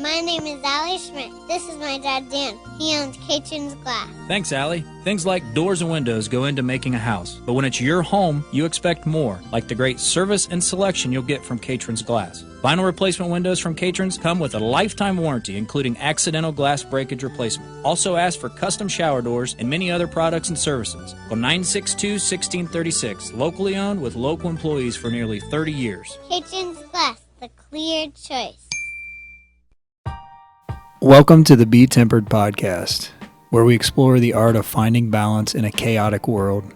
my name is Allie Schmidt. This is my dad, Dan. He owns Catron's Glass. Thanks, Allie. Things like doors and windows go into making a house. But when it's your home, you expect more, like the great service and selection you'll get from Catron's Glass. Vinyl replacement windows from Catron's come with a lifetime warranty, including accidental glass breakage replacement. Also ask for custom shower doors and many other products and services. Call 962-1636. Locally owned with local employees for nearly 30 years. Catron's Glass, the clear choice. Welcome to the Betempered podcast, where we explore the art of finding balance in a chaotic world.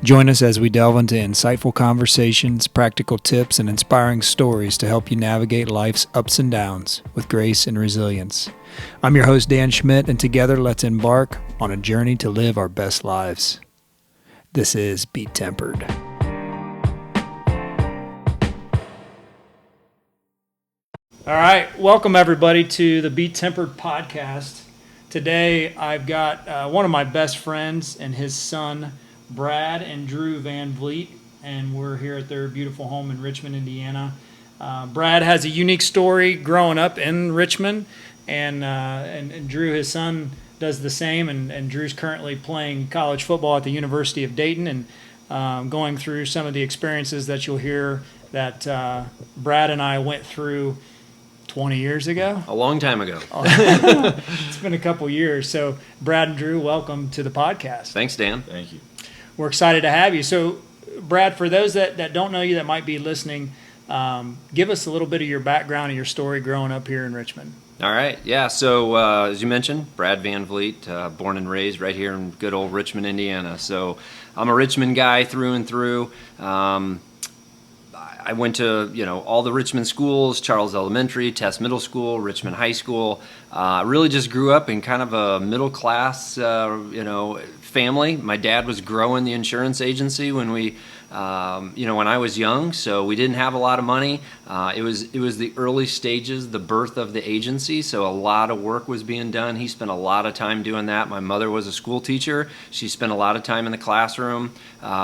Join us as we delve into insightful conversations, practical tips, and inspiring stories to help you navigate life's ups and downs with grace and resilience. I'm your host, Dan Schmidt, and together let's embark on a journey to live our best lives. This is Betempered. All right, welcome everybody to the Betempered podcast. Today I've got one of my best friends and his son, Brad and Drew VanVleet, and we're here at their beautiful home in Richmond, Indiana. Brad has a unique story growing up in Richmond, and Drew, his son, does the same, and Drew's currently playing college football at the University of Dayton and going through some of the experiences that you'll hear that Brad and I went through 20 years ago? A long time ago. It's been a couple years. So, Brad and Drew, welcome to the podcast. Thanks, Dan. Thank you. We're excited to have you. So, Brad, for those that don't know you, that might be listening, give us a little bit of your background and your story growing up here in Richmond. All right. Yeah. So, as you mentioned, Brad VanVleet, born and raised right here in good old Richmond, Indiana. So, I'm a Richmond guy through and through. I went to, all the Richmond schools, Charles Elementary, Test Middle School, Richmond High School. Really just grew up in kind of a middle class, family. My dad was growing the insurance agency when when I was young, so we didn't have a lot of money. It was the early stages, the birth of the agency, so a lot of work was being done. He spent a lot of time doing that. My mother was a school teacher. She spent a lot of time in the classroom.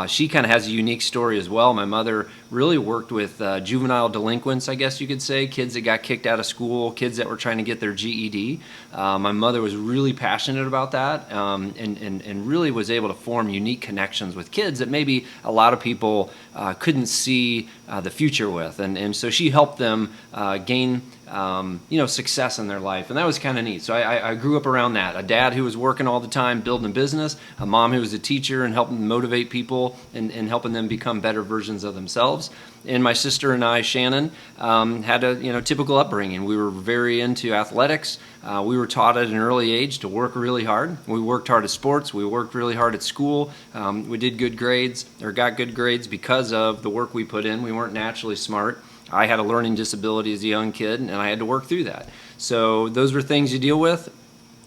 She kind of has a unique story as well. My mother really worked with juvenile delinquents, I guess you could say, kids that got kicked out of school, kids that were trying to get their GED. My mother was really passionate about that and really was able to form unique connections with kids that maybe a lot of people couldn't see the future with, and so she helped them gain success in their life, and that was kind of neat. So I grew up around that. A dad who was working all the time building a business, a mom who was a teacher and helping motivate people and helping them become better versions of themselves. And my sister and I, Shannon, had a typical upbringing. We were very into athletics. We were taught at an early age to work really hard. We worked hard at sports. We worked really hard at school. We did good grades, or got good grades because of the work we put in. We weren't naturally smart. I had a learning disability as a young kid, and I had to work through that. So those were things you deal with.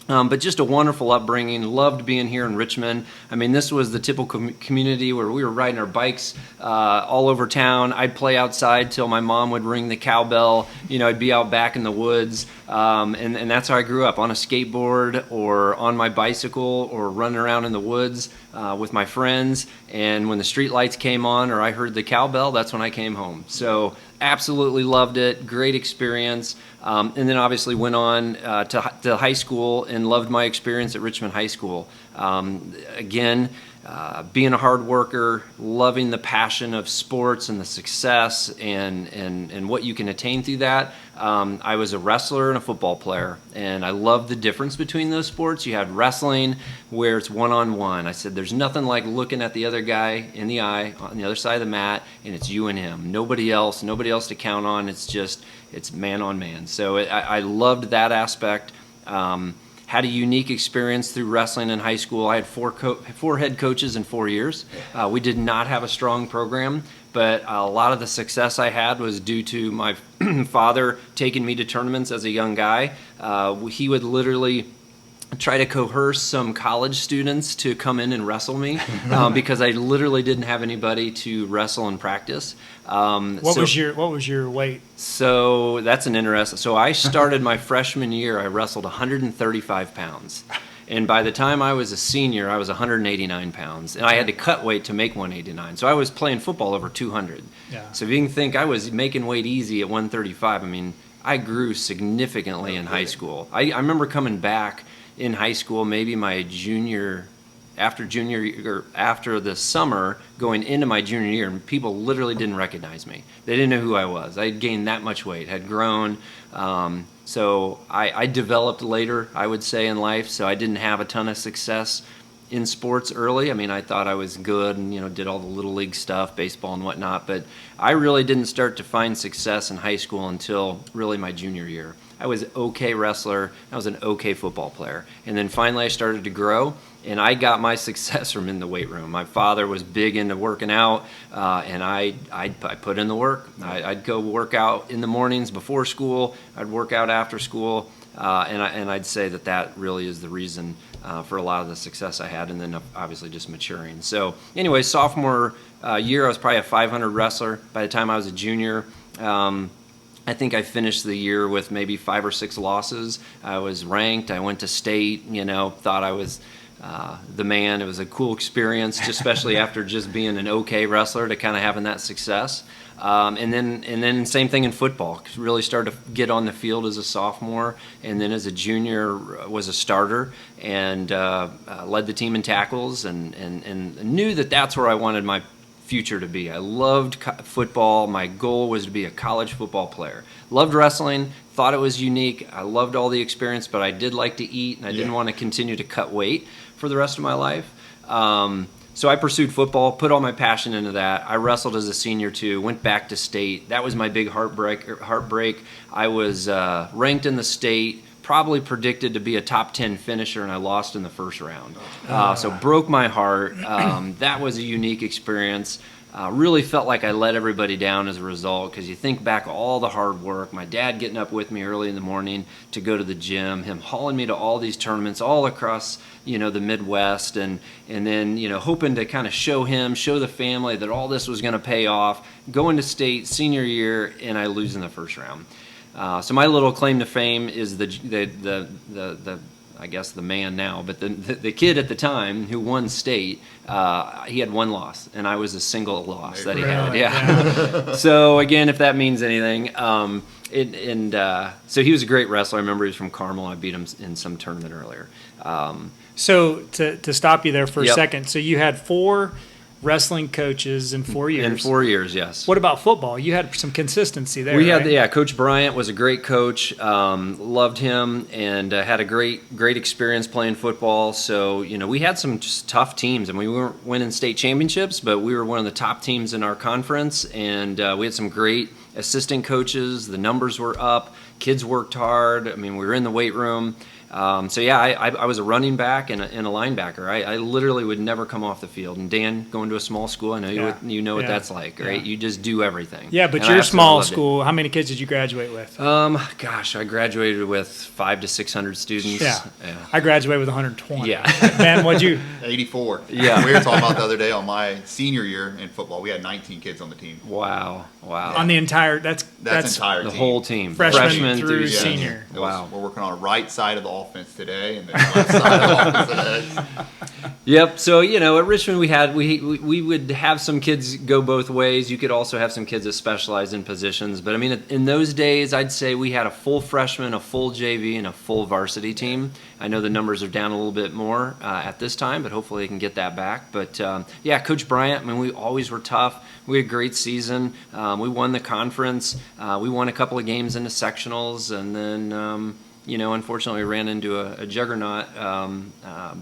But just a wonderful upbringing. Loved being here in Richmond. I mean, this was the typical community where we were riding our bikes all over town. I'd play outside till my mom would ring the cowbell. I'd be out back in the woods. And that's how I grew up, on a skateboard or on my bicycle or running around in the woods with my friends. And when the street lights came on or I heard the cowbell, that's when I came home. So absolutely loved it. Great experience. And then obviously went on to high school and loved my experience at Richmond High School. Again, being a hard worker, loving the passion of sports and the success and what you can attain through that. I was a wrestler and a football player, and I loved the difference between those sports. You had wrestling where it's one-on-one. I said there's nothing like looking at the other guy in the eye on the other side of the mat, and it's you and him. Nobody else to count on. It's man on man. So I loved that aspect. Had a unique experience through wrestling in high school. I had four head coaches in 4 years. We did not have a strong program, but a lot of the success I had was due to my father taking me to tournaments as a young guy. He would literally try to coerce some college students to come in and wrestle me because I literally didn't have anybody to wrestle and practice. What was your weight? So that's an interesting. So I started my freshman year. I wrestled 135 pounds. And by the time I was a senior, I was 189 pounds. And I had to cut weight to make 189. So I was playing football over 200. Yeah. So if you can think, I was making weight easy at 135. I mean, I grew significantly in high school. I remember coming back in high school, maybe my after the summer going into my junior year, and people literally didn't recognize me. They didn't know who I was. I had gained that much weight, had grown. So I developed later, I would say, in life. So I didn't have a ton of success in sports early. I mean, I thought I was good and, did all the little league stuff, baseball and whatnot. But I really didn't start to find success in high school until really my junior year. I was an okay wrestler. I was an okay football player. And then finally I started to grow, and I got my success from in the weight room. My father was big into working out, and I put in the work. I'd go work out in the mornings before school. I'd work out after school, and I'd say that really is the reason for a lot of the success I had, and then obviously just maturing. So anyway, sophomore year, I was probably a 500 wrestler. By the time I was a junior, I think I finished the year with maybe 5 or 6 losses. I was ranked. I went to state, thought I was the man. It was a cool experience, especially after just being an okay wrestler, to kind of having that success. And then same thing in football. Really started to get on the field as a sophomore, and then as a junior was a starter and led the team in tackles, and knew that's where I wanted my future to be. I loved football. My goal was to be a college football player. Loved wrestling, thought it was unique. I loved all the experience, but I did like to eat, and I didn't want to continue to cut weight for the rest of my life. So I pursued football, put all my passion into that. I wrestled as a senior too, went back to state. That was my big heartbreak. I was ranked in the state, probably predicted to be a top 10 finisher, and I lost in the first round. So broke my heart. That was a unique experience. Really felt like I let everybody down as a result, because you think back all the hard work, my dad getting up with me early in the morning to go to the gym, him hauling me to all these tournaments all across the Midwest, and then hoping to kind of show the family that all this was going to pay off, going to state senior year, and I lose in the first round. So my little claim to fame is the I guess the man now, but the kid at the time who won state, he had 1 loss, and I was a single loss that he had. Yeah. So again, if that means anything, so he was a great wrestler. I remember he was from Carmel. I beat him in some tournament earlier. So to stop you there for a second, so you had 4 wrestling coaches in 4 years. In 4 years, yes. What about football? You had some consistency there. We had, Coach Bryant was a great coach. Loved him, and had a great experience playing football. So we had some just tough teams, and we weren't winning state championships, but we were one of the top teams in our conference, and we had some great assistant coaches. The numbers were up. Kids worked hard. I mean, we were in the weight room. So yeah, I was a running back and a linebacker. I literally would never come off the field. And Dan, going to a small school, I know you know what that's like, right? You just do everything. Yeah, but your small school, how many kids did you graduate with? Gosh, I graduated with 500 to 600 students. Yeah. I graduated with 120. Yeah. Ben, what'd you? 84. Yeah. We were talking about the other day on my senior year in football. We had 19 kids on the team. Wow. On the entire, that's entire the team. whole team, freshman through senior. Wow. We're working on the right side of the offense today, and then the left side of the offense today. Yep. So at Richmond we would have some kids go both ways. You could also have some kids that specialize in positions. But I mean, in those days, I'd say we had a full freshman, a full JV, and a full varsity team. I know the numbers are down a little bit more at this time, but hopefully they can get that back. But Coach Bryant, I mean, we always were tough. We had a great season. We won the conference. We won a couple of games into sectionals, and then unfortunately, we ran into a juggernaut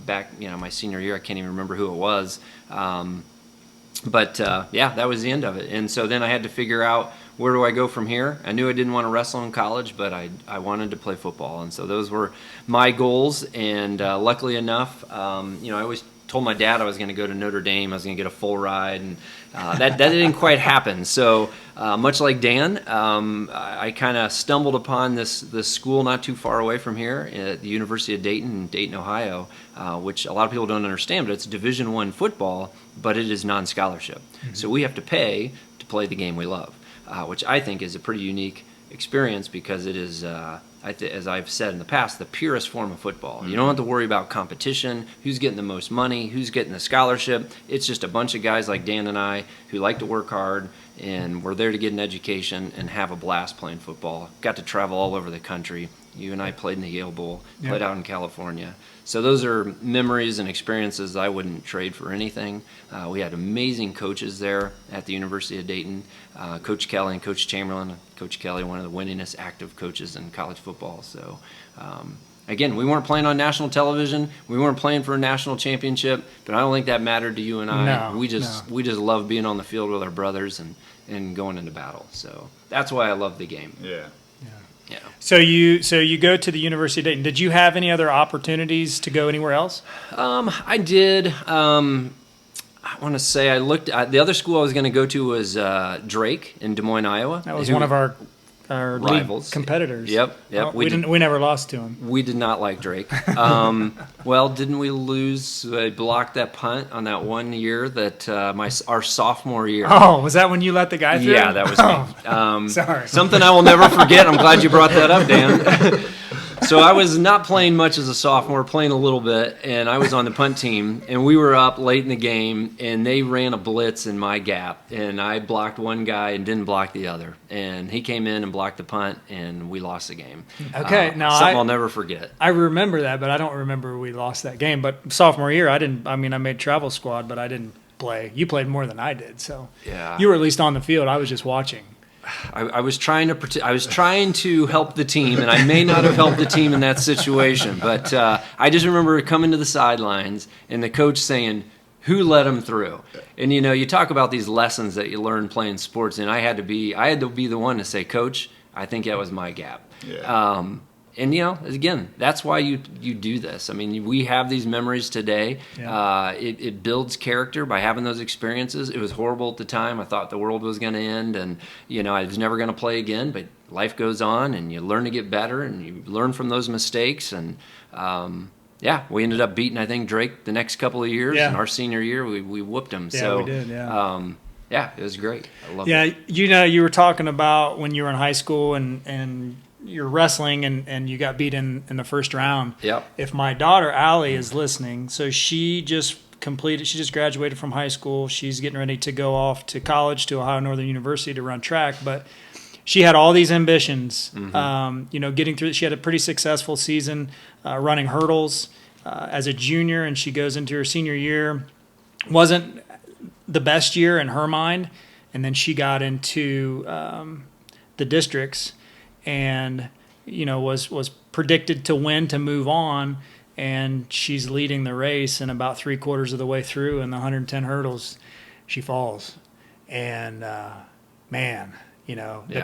back, my senior year. I can't even remember who it was. But that was the end of it. And so then I had to figure out, where do I go from here? I knew I didn't want to wrestle in college, but I wanted to play football. And so those were my goals. And luckily enough, I always told my dad I was going to go to Notre Dame. I was going to get a full ride, and that didn't quite happen. So much like Dan, I kind of stumbled upon this school not too far away from here at the University of Dayton in Dayton, Ohio, which a lot of people don't understand, but it's Division I football, but it is non-scholarship. Mm-hmm. So we have to pay to play the game we love, which I think is a pretty unique experience because it is, as I've said in the past, the purest form of football. You don't have to worry about competition, who's getting the most money, who's getting the scholarship. It's just a bunch of guys like Dan and I who like to work hard, and we're there to get an education and have a blast playing football. Got to travel all over the country. You and I played in the Yale Bowl, played out in California. So those are memories and experiences I wouldn't trade for anything. We had amazing coaches there at the University of Dayton. Coach Kelly and Coach Chamberlain. Coach Kelly, one of the winningest active coaches in college football. So, again, we weren't playing on national television. We weren't playing for a national championship, but I don't think that mattered to you and I. No, we just love being on the field with our brothers and going into battle. So that's why I love the game. Yeah. Yeah. So you go to the University of Dayton. Did you have any other opportunities to go anywhere else? I did. I want to say I looked at the other school I was going to go to was Drake in Des Moines, Iowa. That was one of our rivals, competitors. Yep. Well, we never lost to him. We did not like Drake. Well, didn't we lose? I blocked that punt on that one year that our sophomore year. Oh, was that when you let the guy through? Yeah, that was me. Sorry. Something I will never forget. I'm glad you brought that up, Dan. So I was not playing much as a sophomore, playing a little bit, and I was on the punt team, and we were up late in the game, and they ran a blitz in my gap, and I blocked one guy and didn't block the other, and he came in and blocked the punt, and we lost the game. Okay, now something I'll never forget. I remember that, but I don't remember we lost that game. But sophomore year, I made travel squad, but I didn't play. You played more than I did, so yeah. You were at least on the field. I was just watching. I was trying to help the team, and I may not have helped the team in that situation. But I just remember coming to the sidelines and the coach saying, "Who let him through?" And you talk about these lessons that you learn playing sports, and I had to be the one to say, "Coach, I think that was my gap." Yeah. And again, that's why you do this. I mean, we have these memories today. Yeah. It builds character by having those experiences. It was horrible at the time. I thought the world was going to end, and I was never going to play again. But life goes on, and you learn to get better, and you learn from those mistakes. And we ended up beating, I think, Drake the next couple of years. Yeah. And our senior year, we whooped him. Yeah, so we did. Yeah. Yeah, it was great. I loved it. Yeah, you were talking about when you were in high school and you're wrestling and you got beat in the first round. Yep. If my daughter Allie is listening, so she just graduated from high school. She's getting ready to go off to college to Ohio Northern University to run track, but she had all these ambitions. Mm-hmm. Getting through. She had a pretty successful season running hurdles as a junior, and she goes into her senior year. Wasn't the best year in her mind, and then she got into the districts and was predicted to win, to move on, and she's leading the race, and about 3/4 of the way through in the 110 hurdles she falls, and the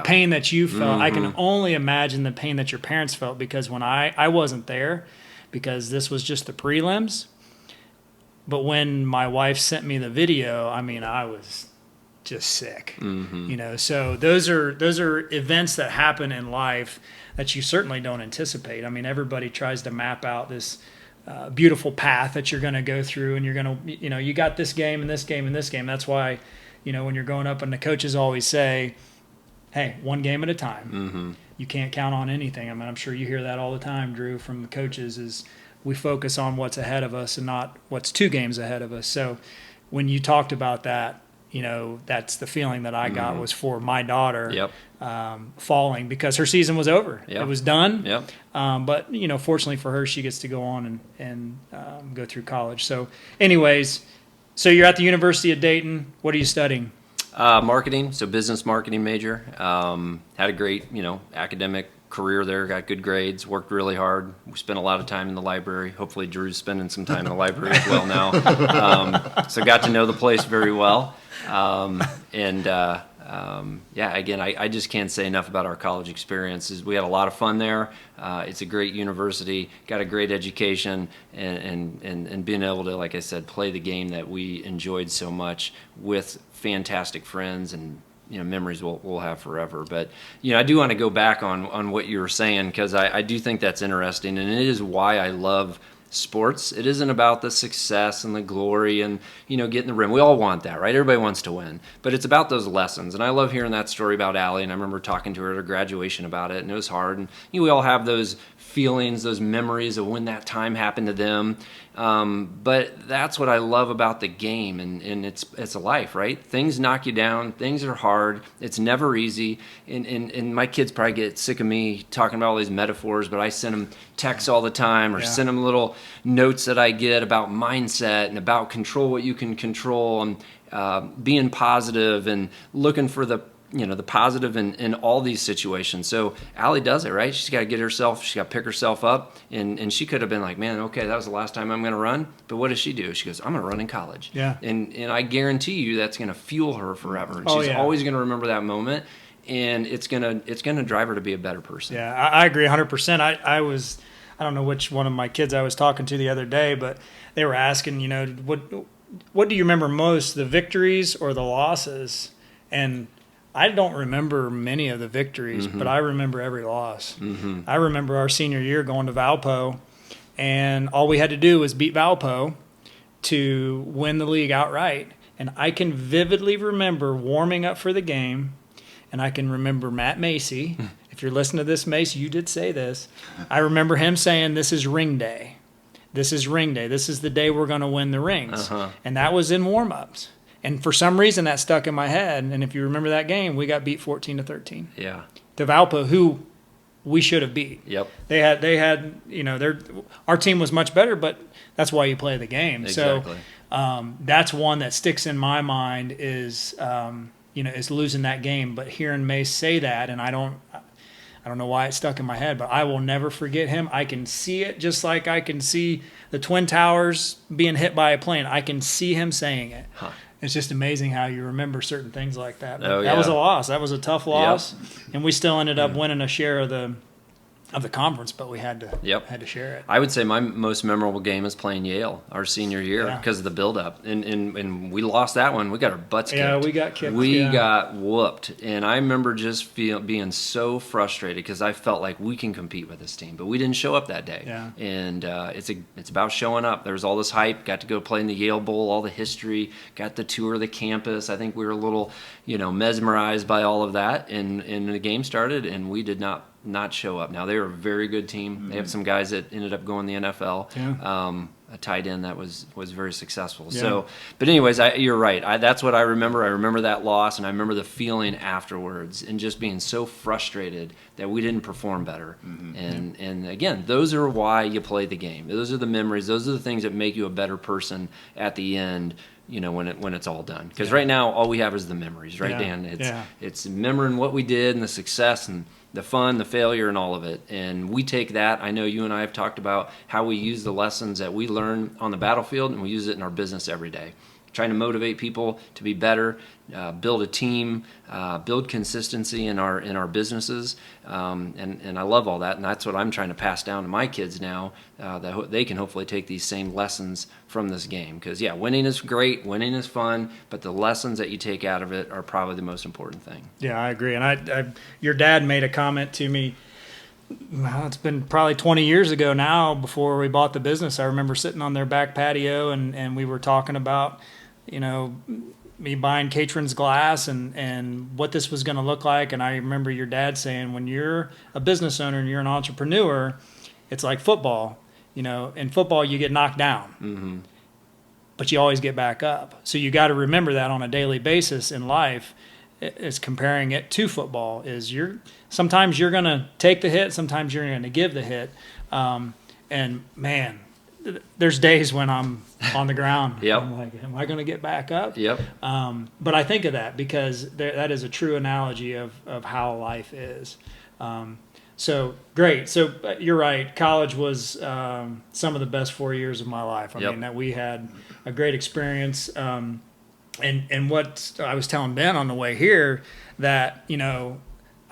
pain that you felt, I can only imagine the pain that your parents felt, because when I wasn't there because this was just the prelims. But when my wife sent me the video, I was just sick. Mm-hmm. So those are events that happen in life that you certainly don't anticipate. Everybody tries to map out this beautiful path that you're going to go through, and you're going to, you got this game and this game and this game. That's why, when you're going up, and the coaches always say, hey, one game at a time. Mm-hmm. You can't count on anything. I'm sure you hear that all the time, Drew, from the coaches, is we focus on what's ahead of us and not what's 2 games ahead of us. So when you talked about that, that's the feeling that I got was for my daughter falling, because her season was over. Yep. It was done. Yep. But, fortunately for her, she gets to go on and go through college. So anyways, so you're at the University of Dayton. What are you studying? Marketing, so business marketing major. Had a great, academic career there, got good grades, worked really hard. We spent a lot of time in the library. Hopefully Drew's spending some time in the library as well now. So got to know the place very well. Again, I just can't say enough about our college experiences. We had a lot of fun there. It's a great university, got a great education, and being able to, like I said, play the game that we enjoyed so much with fantastic friends and memories we'll have forever. But I do want to go back on what you were saying, because I do think that's interesting, and it is why I love sports. It isn't about the success and the glory and, getting the rim. We all want that, right? Everybody wants to win. But it's about those lessons. And I love hearing that story about Allie, and I remember talking to her at her graduation about it, and it was hard. And we all have those feelings, those memories of when that time happened to them. But that's what I love about the game, and it's a life, right? Things knock you down. Things are hard. It's never easy. And my kids probably get sick of me talking about all these metaphors, but I send them texts all the time, or send them little notes that I get about mindset and about control what you can control, and being positive and looking for the positive in all these situations. So Allie does it, right? She's got to she's got to pick herself up, and she could have been like, man, okay, that was the last time I'm going to run. But what does she do? She goes, I'm going to run in college. Yeah. And I guarantee you that's going to fuel her forever. And she's always going to remember that moment, and it's going to drive her to be a better person. Yeah, I agree 100%. I don't know which one of my kids I was talking to the other day, but they were asking, what do you remember most, the victories or the losses? And I don't remember many of the victories, but I remember every loss. I remember our senior year going to Valpo, and all we had to do was beat Valpo to win the league outright. And I can vividly remember warming up for the game, and I can remember Matt Macy. If you're listening to this, Mace, you did say this. I remember him saying, this is ring day. This is ring day. This is the day we're going to win the rings. And that was in warm-ups. And for some reason, that stuck in my head. And if you remember that game, we got beat 14-13. Yeah. To Valpo, who we should have beat. Yep. They had our team was much better, but that's why you play the game. Exactly. So that's one that sticks in my mind is losing that game. But hearing Mace say that, and I don't know why it stuck in my head, but I will never forget him. I can see it just like I can see the Twin Towers being hit by a plane. I can see him saying it. It's just amazing how you remember certain things like that. But that was a loss. That was a tough loss, and we still ended up winning a share of the conference, but we had to share it. I would say my most memorable game is playing Yale our senior year because of the build-up, and we lost that one. We got our butts kicked. Yeah, we got kicked. We got whooped, and I remember just being so frustrated because I felt like we can compete with this team, but we didn't show up that day. Yeah. And it's about showing up. There was all this hype. Got to go play in the Yale Bowl, all the history. Got to tour the campus. I think we were a little, mesmerized by all of that, and the game started, and we did not show up. Now, they were a very good team. They have some guys that ended up going to the NFL. Yeah. A tight end that was very successful. Yeah. So, but anyways, you're right. That's what I remember. I remember that loss, and I remember the feeling afterwards, and just being so frustrated that we didn't perform better. And again, those are why you play the game. Those are the memories. Those are the things that make you a better person at the end. When it's all done. Because right now, all we have is the memories, right, Dan? It's remembering what we did and the success and the fun, the failure, and all of it. And we take that. I know you and I have talked about how we use the lessons that we learn on the battlefield, and we use it in our business every day. Trying to motivate people to be better, build a team, build consistency in our businesses, and I love all that, and that's what I'm trying to pass down to my kids now, that they can hopefully take these same lessons from this game. Because winning is great, winning is fun, but the lessons that you take out of it are probably the most important thing. Yeah, I agree. And your dad made a comment to me. Well, it's been probably 20 years ago now, before we bought the business. I remember sitting on their back patio, and we were talking about, me buying Catron's glass and what this was going to look like. And I remember your dad saying, when you're a business owner and you're an entrepreneur, it's like football. In football, you get knocked down, but you always get back up. So you got to remember that on a daily basis in life. Is comparing it to football. Sometimes you're going to take the hit, sometimes you're going to give the hit. And man, there's days when I'm on the ground. I'm like, am I going to get back up? But I think of that because that is a true analogy of how life is. So great. So you're right. College was some of the best 4 years of my life. I mean, that we had a great experience. And what I was telling Ben on the way here, that,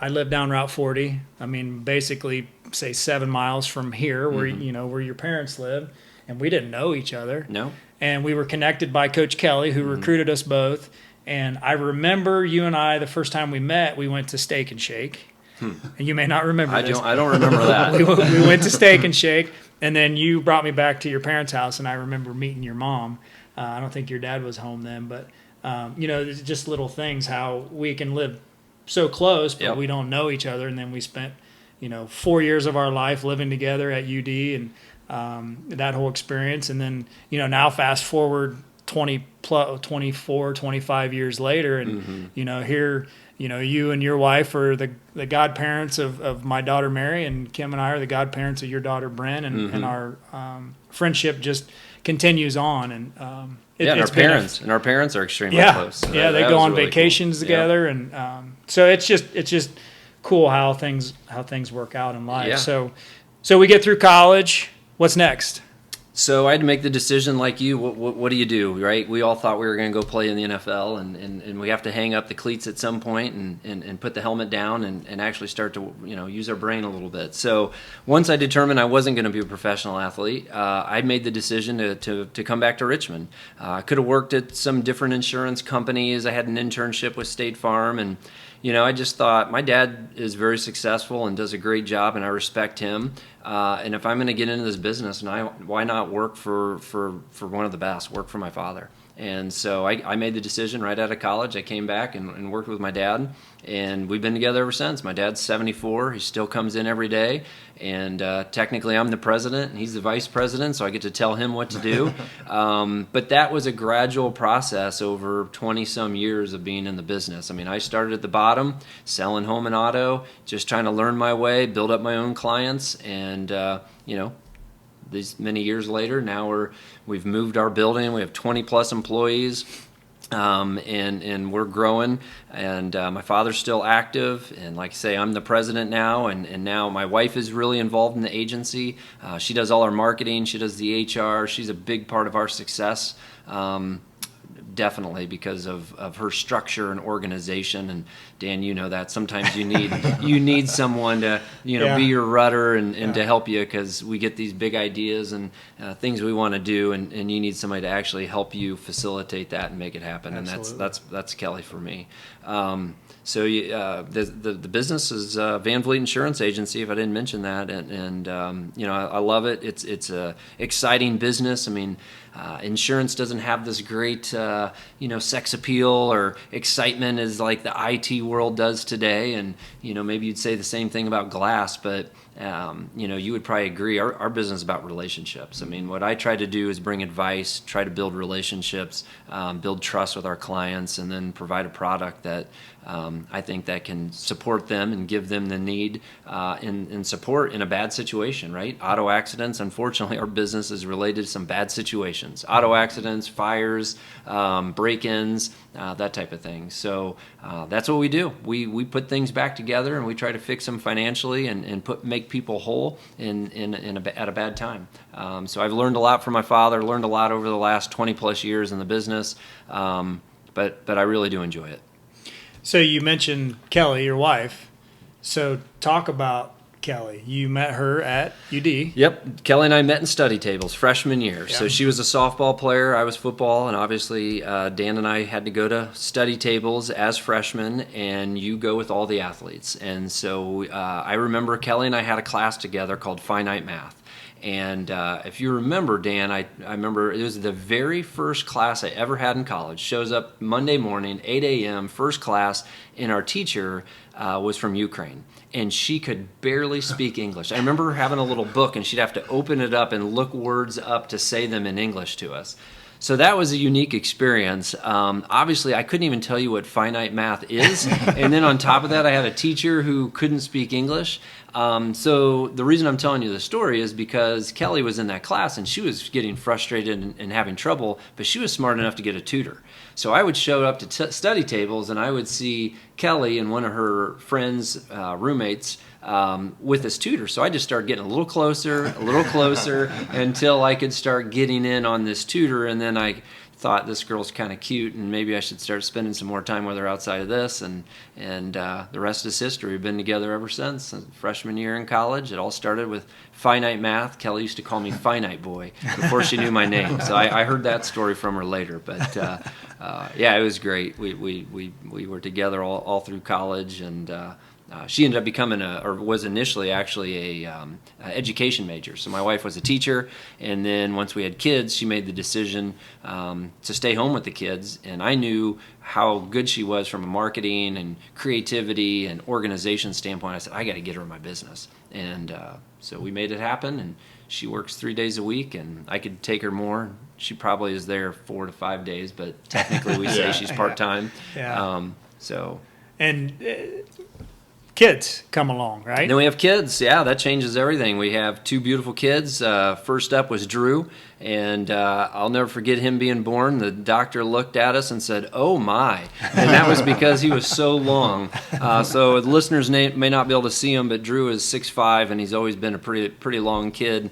I live down Route 40. I mean, basically, say 7 miles from here, where where your parents live, and we didn't know each other. No. And we were connected by Coach Kelly, who recruited us both. And I remember you and I, the first time we met, we went to Steak and Shake. And you may not remember this. I don't remember that. We went to Steak and Shake, and then you brought me back to your parents' house, and I remember meeting your mom. I don't think your dad was home then, but there's just little things how we can live so close, but we don't know each other. And then we spent 4 years of our life living together at UD, and that whole experience. And then now fast forward 24, 25 years later, and here you and your wife are the godparents of my daughter Mary, and Kim and I are the godparents of your daughter Bren, and our friendship just continues on. And and our parents are extremely close. So they go on really vacations together, and so it's just cool how things work out in life. Yeah. So we get through college. What's next? So I had to make the decision like you. What do you do, right? We all thought we were going to go play in the NFL, and we have to hang up the cleats at some point and put the helmet down and actually start to use our brain a little bit. So once I determined I wasn't going to be a professional athlete, I made the decision to come back to Richmond. I could have worked at some different insurance companies. I had an internship with State Farm, and I just thought my dad is very successful and does a great job, and I respect him. And if I'm going to get into this business, why not work for one of the best? Work for my father. And so I made the decision right out of college. I came back and worked with my dad, and we've been together ever since. My dad's 74. He still comes in every day, and technically I'm the president and he's the vice president, so I get to tell him what to do. But that was a gradual process over 20-some years of being in the business. I mean, I started at the bottom, selling home and auto, just trying to learn my way, build up my own clients, and these many years later, now we've moved our building. We have 20+ employees, and we're growing. And my father's still active, and like I say, I'm the president now. And now my wife is really involved in the agency. She does all our marketing. She does the HR. She's a big part of our success. Definitely because of her structure and organization. And Dan, you know that sometimes you need someone to be your rudder and to help you, because we get these big ideas and things we want to do, and you need somebody to actually help you facilitate that and make it happen. Absolutely. And that's Kelly for me. So the business is VanVleet Insurance Agency, if I didn't mention that, and I love it. It's a exciting business. I mean, insurance doesn't have this great sex appeal or excitement as like the IT world does today, and maybe you'd say the same thing about glass, but you would probably agree our business is about relationships. I mean, what I try to do is bring advice, try to build relationships, build trust with our clients, and then provide a product that I think that can support them and give them the need and support in a bad situation, right? Auto accidents, unfortunately, our business is related to some bad situations. Auto accidents, fires, break-ins, that type of thing. So that's what we do. We put things back together, and we try to fix them financially and make people whole at a bad time. So I've learned a lot from my father, learned a lot over the last 20+ years in the business, but I really do enjoy it. So you mentioned Kelly, your wife. So talk about Kelly. You met her at UD. Yep. Kelly and I met in study tables freshman year. Yeah. So she was a softball player. I was football. And obviously Dan and I had to go to study tables as freshmen, and you go with all the athletes. And so I remember Kelly and I had a class together called Finite Math. And if you remember, Dan, I remember it was the very first class I ever had in college. Shows up Monday morning, 8 a.m., first class, and our teacher was from Ukraine. And she could barely speak English. I remember her having a little book, and she'd have to open it up and look words up to say them in English to us. So that was a unique experience. Obviously, I couldn't even tell you what finite math is. And then on top of that, I had a teacher who couldn't speak English. So the reason I'm telling you the story is because Kelly was in that class, and she was getting frustrated and having trouble, but she was smart enough to get a tutor. So I would show up to study tables, and I would see Kelly and one of her friends, roommates, with this tutor. So I just started getting a little closer until I could start getting in on this tutor. And then I thought, this girl's kind of cute, and maybe I should start spending some more time with her outside of this. And the rest is history. We've been together ever since freshman year in college. It all started with finite math. Kelly used to call me Finite Boy before she knew my name. So I heard that story from her later. But yeah, it was great. We were together all through college, and she ended up becoming was initially actually a education major. So my wife was a teacher, and then once we had kids, she made the decision to stay home with the kids. And I knew how good she was from a marketing and creativity and organization standpoint. I said, I got to get her in my business. And so we made it happen, and she works 3 days a week, and I could take her more. She probably is there 4 to 5 days, but technically we say she's part-time. Yeah. And kids come along, right? Then we have kids. Yeah, that changes everything. We have 2 beautiful kids. First up was Drew, and I'll never forget him being born. The doctor looked at us and said, "Oh my!" And that was because he was so long. So the listeners may not be able to see him, but Drew is 6'5", and he's always been a pretty long kid.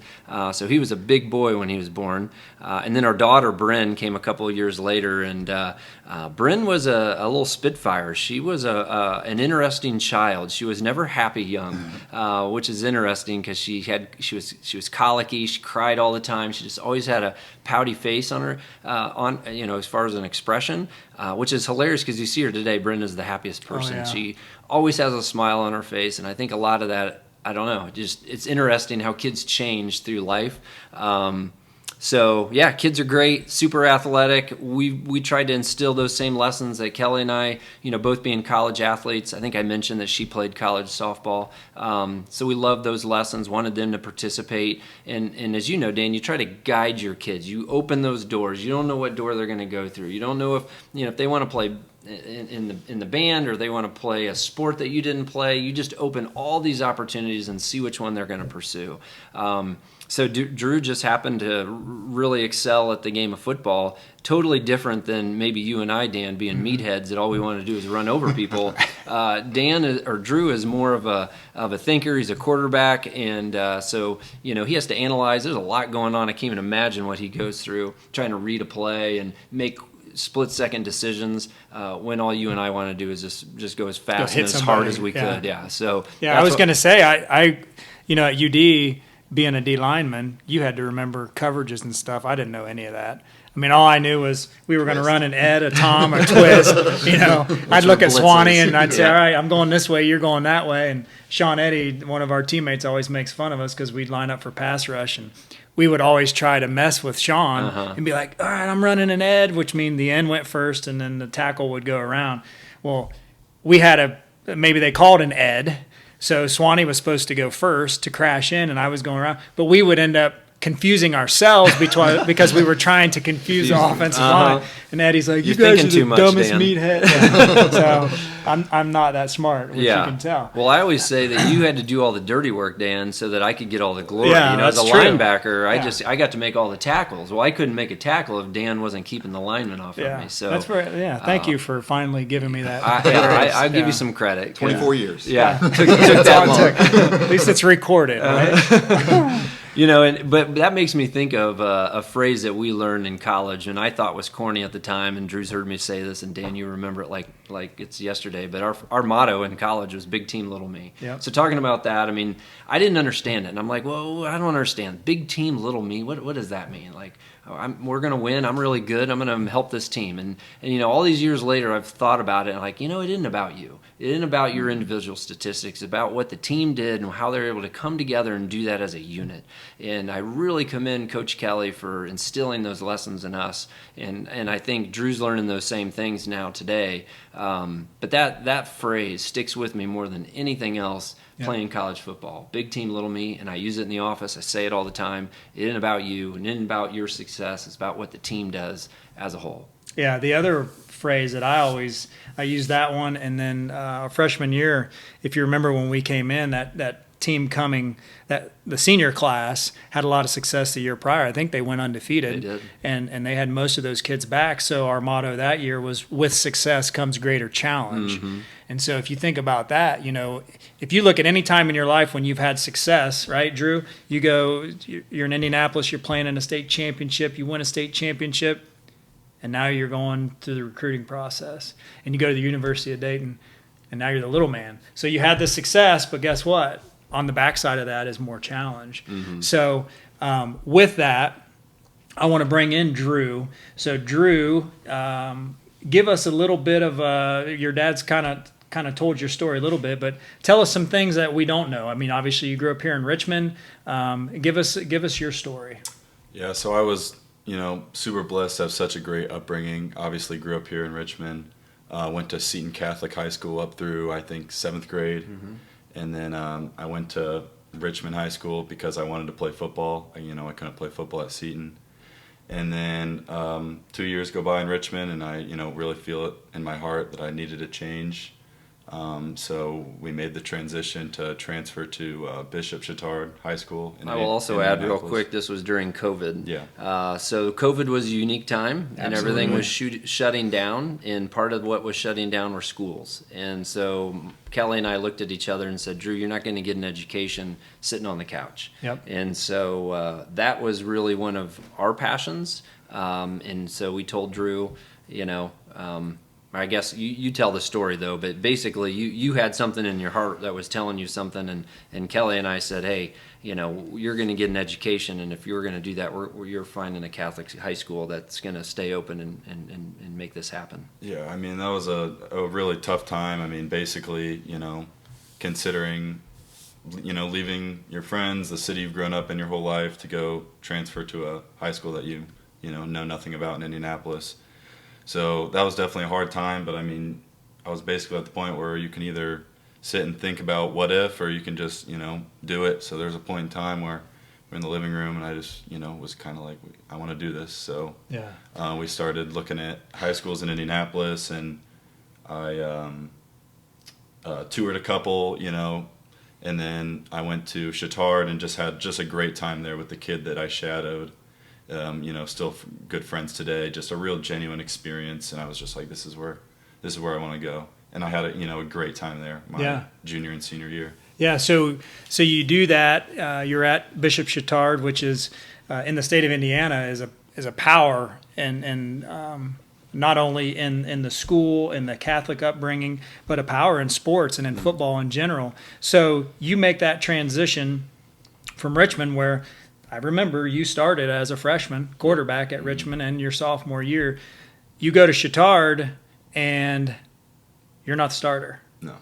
So he was a big boy when he was born. And then our daughter Bryn came a couple of years later, and Bryn was a little spitfire. She was an interesting child. She was never happy young, which is interesting because she was colicky. She cried all the time. She just always had a pouty face on her, as far as an expression, which is hilarious because you see her today. Brenda's the happiest person. Oh, yeah. She always has a smile on her face, and I think a lot of that, I don't know, it's interesting how kids change through life. So yeah, kids are great, super athletic. We tried to instill those same lessons that Kelly and I, both being college athletes. I think I mentioned that she played college softball. So we loved those lessons, wanted them to participate. And as you know, Dan, you try to guide your kids. You open those doors. You don't know what door they're going to go through. You don't know if they want to play in the band or they want to play a sport that you didn't play. You just open all these opportunities and see which one they're going to pursue. So Drew just happened to really excel at the game of football, totally different than maybe you and I, Dan, being meatheads that all we want to do is run over people. Drew is more of a thinker. He's a quarterback, and so he has to analyze. There's a lot going on. I can't even imagine what he goes through trying to read a play and make split-second decisions when all you and I want to do is just go as fast and as hard as we could. Yeah. So I was going to say, I at UD, being a D lineman, you had to remember coverages and stuff. I didn't know any of that. I mean, all I knew was we were going to run an Ed, a Tom, a twist. I'd look at Swanee and I'd say, all right, I'm going this way, you're going that way. And Sean Eddy, one of our teammates, always makes fun of us because we'd line up for pass rush. And we would always try to mess with Sean and be like, all right, I'm running an Ed, which means the end went first and then the tackle would go around. Well, we had maybe they called an Ed. So Swanee was supposed to go first to crash in, and I was going around. But we would end up confusing ourselves because we were trying to confuse the offensive line. And Eddie's like, "You guys are the dumbest meathead." So I'm not that smart, which you can tell. Well, I always say that you had to do all the dirty work, Dan, so that I could get all the glory. Yeah, as a true. linebacker, I got to make all the tackles. Well, I couldn't make a tackle if Dan wasn't keeping the lineman off of me. So that's thank you for finally giving me that. I'll give you some credit. 24 years. Yeah, took that long. At least it's recorded, right? But that makes me think of a phrase that we learned in college, and I thought was corny at the time. And Drew's heard me say this, and Dan, you remember it like it's yesterday. But our motto in college was "Big Team, Little Me." Yep. So talking about that, I mean, I didn't understand it, and I'm like, well, I don't understand. Big team, little me. What does that mean? Like, we're going to win. I'm really good. I'm going to help this team. And all these years later, I've thought about it, and like, it isn't about you. It isn't about your individual statistics. It's about what the team did and how they're able to come together and do that as a unit. And I really commend Coach Kelly for instilling those lessons in us. And I think Drew's learning those same things now today. But that phrase sticks with me more than anything else playing college football. Big team, little me, and I use it in the office. I say it all the time. It isn't about you. It isn't about your success. It's about what the team does as a whole. Yeah, the other phrase that I use that one, and then our freshman year, if you remember when we came in, that team coming, that the senior class had a lot of success the year prior. I think they went undefeated. They did. And they had most of those kids back. So our motto that year was, with success comes greater challenge. Mm-hmm. And so if you think about that, if you look at any time in your life when you've had success, right, Drew, you're in Indianapolis, you're playing in a state championship, you win a state championship, and now you're going through the recruiting process. And you go to the University of Dayton, and now you're the little man. So you had this success, but guess what? On the backside of that is more challenge. Mm-hmm. So with that, I want to bring in Drew. So Drew, give us a little bit of your dad's kind kind of told your story a little bit, but tell us some things that we don't know. I mean, obviously you grew up here in Richmond. Give us your story. Yeah, so I was, super blessed to have such a great upbringing. Obviously grew up here in Richmond. Went to Seton Catholic High School up through, I think, 7th grade. Mm-hmm. And then I went to Richmond High School because I wanted to play football. I couldn't play football at Seton. And then 2 years go by in Richmond, and I, really feel it in my heart that I needed a change. So we made the transition to transfer to Bishop Chatard High School. I will also add real quick, this was during COVID. Yeah. So COVID was a unique time, and Absolutely. everything was shutting down, and part of what was shutting down were schools. And so Kelly and I looked at each other and said, Drew, you're not going to get an education sitting on the couch. Yep. And so that was really one of our passions. And so we told Drew, I guess you tell the story though, but basically you had something in your heart that was telling you something, and Kelly and I said, hey, you're going to get an education, and if you're going to do that, you're finding a Catholic high school that's going to stay open and make this happen. Yeah, I mean, that was a really tough time. I mean, basically, considering, leaving your friends, the city you've grown up in your whole life, to go transfer to a high school that you know nothing about in Indianapolis. So that was definitely a hard time, but I mean, I was basically at the point where you can either sit and think about what if, or you can just, do it. So there's a point in time where we're in the living room, and I just, was kind of like, I want to do this. So Yeah. We started looking at high schools in Indianapolis, and I toured a couple, and then I went to Chatard and just had a great time there with the kid that I shadowed. Still good friends today. Just a real genuine experience, and I was just like, this is where I want to go. And I had a great time there, my junior and senior year. Yeah, so you do that. You're at Bishop Chatard, which is in the state of Indiana, is a power, and not only in the school, in the Catholic upbringing, but a power in sports and in football in general. So you make that transition from Richmond, where I remember you started as a freshman quarterback at Richmond, and your sophomore year, you go to Chatard, and you're not the starter. No.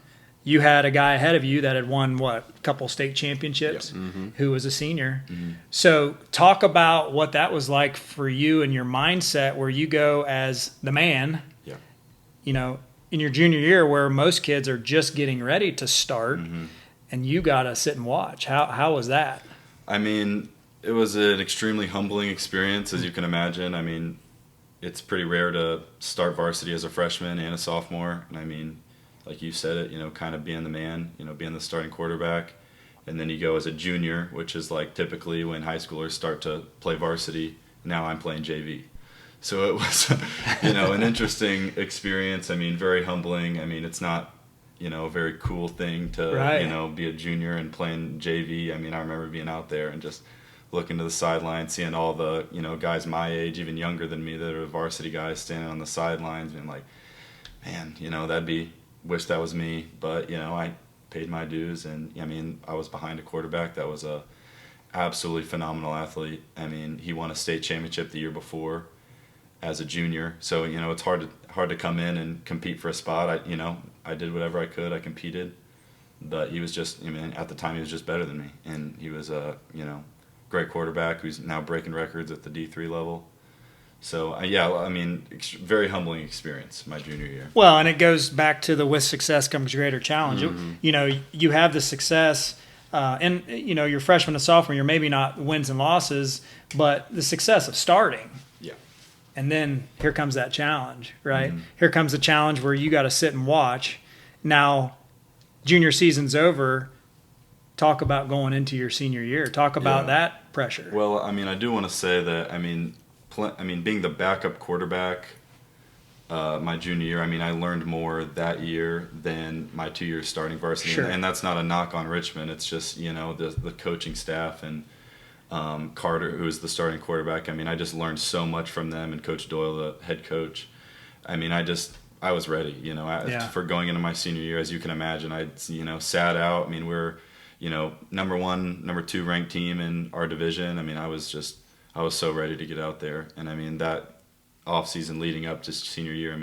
You had a guy ahead of you that had won, a couple state championships, Yep. Mm-hmm. who was a senior. Mm-hmm. So talk about what that was like for you and your mindset, where you go as the man, Yeah. in your junior year, where most kids are just getting ready to start, and you got to sit and watch. How was that? I mean, it was an extremely humbling experience, as you can imagine. I mean, it's pretty rare to start varsity as a freshman and a sophomore. And I mean, like you said it, kind of being the man, being the starting quarterback. And then you go as a junior, which is like typically when high schoolers start to play varsity. Now I'm playing JV. So it was, an interesting experience. I mean, very humbling. I mean, it's not, a very cool thing to, be a junior and playing JV. I mean, I remember being out there and just looking to the sideline, seeing all the, guys my age, even younger than me, that are varsity guys standing on the sidelines, and like, man, wish that was me. But, I paid my dues, and I mean, I was behind a quarterback that was a absolutely phenomenal athlete. I mean, he won a state championship the year before as a junior. So, it's hard to come in and compete for a spot. I did whatever I could. I competed, but he was just, at the time he was just better than me. And he was a, great quarterback who's now breaking records at the D3 level. So, very humbling experience my junior year. Well, and it goes back to the with success comes greater challenge. Mm-hmm. You have the success, and, your freshman and sophomore year, maybe not wins and losses, but the success of starting. Yeah. And then here comes that challenge, right? Mm-hmm. Here comes the challenge where you got to sit and watch. Now, junior season's over. Talk about going into your senior year. Talk about that pressure. Well, I mean, I do want to say that, being the backup quarterback my junior year, I learned more that year than my 2 years starting varsity. Sure. And that's not a knock on Richmond. It's just, the coaching staff and Carter, who was the starting quarterback. I just learned so much from them, and Coach Doyle, the head coach. I was ready, for going into my senior year. As you can imagine, I sat out. We're number 1, number 2 ranked team in our division. I was so ready to get out there. And that off season leading up to senior year,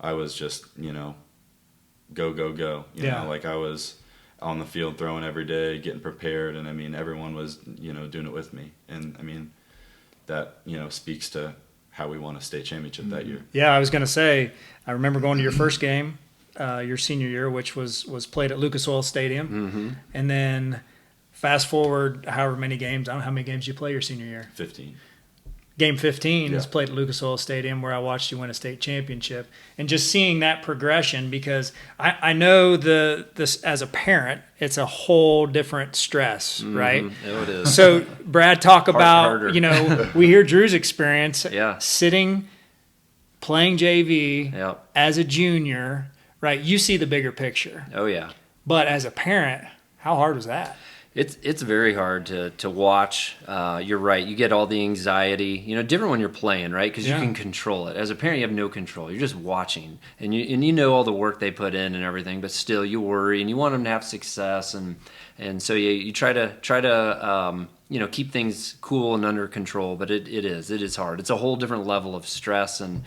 I was just, go, go, go. You Yeah. know, like I was on the field throwing every day, getting prepared, and I mean, everyone was, you know, doing it with me. And I mean, that, you know, speaks to how we won a state championship that year. Yeah, I was going to say, I remember going to your first game, your senior year, which was played at Lucas Oil Stadium. Mm-hmm. And then fast forward however many games, I don't know how many games you play your senior year. 15. Game 15 was Yeah. played at Lucas Oil Stadium, where I watched you win a state championship. And just seeing that progression, because I know this as a parent, it's a whole different stress, right? Oh, it is. So, Brad, talk about, harder. you know, we hear Drew's experience Yeah. sitting, playing JV Yep. as a junior, right? You see the bigger picture. Oh, yeah. But as a parent, how hard was that? It's very hard to watch. You're right. You get all the anxiety. You know, different when you're playing, right? Because Yeah. you can control it. As a parent, you have no control. You're just watching, and you know all the work they put in and everything. But still, you worry and you want them to have success, and so you try to you know, keep things cool and under control. But it is hard. It's a whole different level of stress, and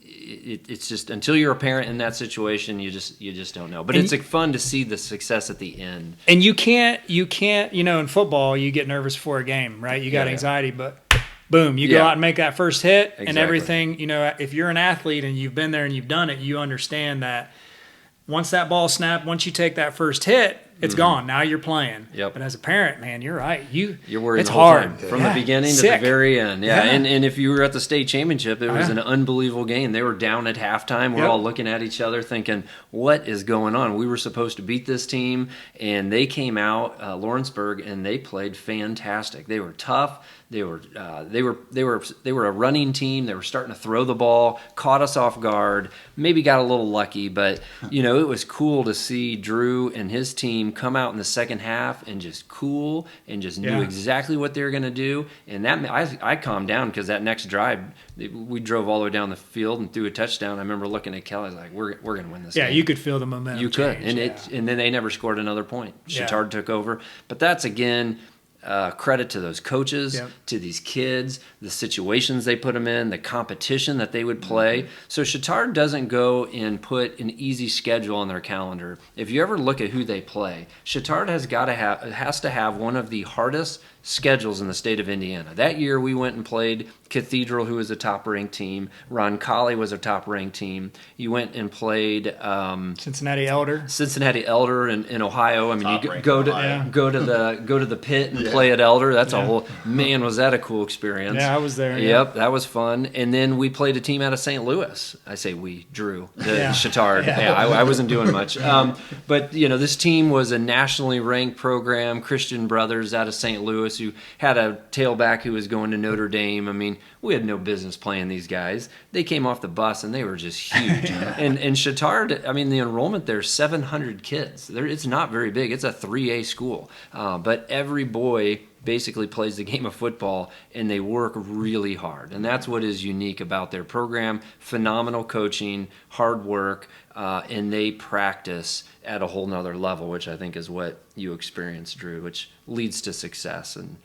it's just, until you're a parent in that situation, you just don't know. But And it's fun to see the success at the end. And you can't, you know, in football, you get nervous before a game, right? You got Yeah. anxiety, but boom, you go Yeah. out and make that first hit and Exactly. everything. You know, if you're an athlete and you've been there and you've done it, you understand that once that ball snapped, once you take that first hit, it's gone. Now you're playing. Yep. But as a parent, man, you're right. You're worried it's the whole hard. time, from Yeah. the beginning to Sick. the very end. Yeah, Yeah. And if you were at the state championship, it was Yeah. an unbelievable game. They were down at halftime. We're Yep. all looking at each other thinking, what is going on? We were supposed to beat this team, and they came out, Lawrenceburg, and they played fantastic. They were tough. They were a running team. They were starting to throw the ball, caught us off guard, maybe got a little lucky, but you know, it was cool to see Drew and his team come out in the second half and just cool and just knew Yeah. exactly what they were going to do. And that I calmed down, because that next drive we drove all the way down the field and threw a touchdown. I remember looking at Kelly like, we're going to win this Yeah, game. you could feel the momentum. You could, change, and then they never scored another point. Yeah. Chittard took over, but that's again credit to those coaches, Yep. to these kids, the situations they put them in, the competition that they would play. So Chittard doesn't go and put an easy schedule on their calendar. If you ever look at who they play, Chittard has to have one of the hardest schedules in the state of Indiana. That year we went and played Cathedral, who was a top-ranked team. Roncalli was a top-ranked team. You went and played Cincinnati Elder. Cincinnati Elder in Ohio. I mean, you Top-ranked go Ohio. to the pit and Yeah. play at Elder. That's a Yeah. whole, man, was that a cool experience. Yeah, I was there. Yeah. Yep, that was fun. And then we played a team out of St. Louis. I say we, Drew, Yeah. Chittard. Yeah. Yeah, I wasn't doing much. But, you know, this team was a nationally ranked program, Christian Brothers out of St. Louis, who had a tailback who was going to Notre Dame. I mean, we had no business playing these guys. They came off the bus, and they were just huge. And Chittard, I mean, the enrollment there is 700 kids. It's not very big. It's a 3A school. But every boy basically plays the game of football, and they work really hard. And that's what is unique about their program. Phenomenal coaching, hard work, and they practice at a whole nother level, which I think is what you experienced, Drew, which leads to success. And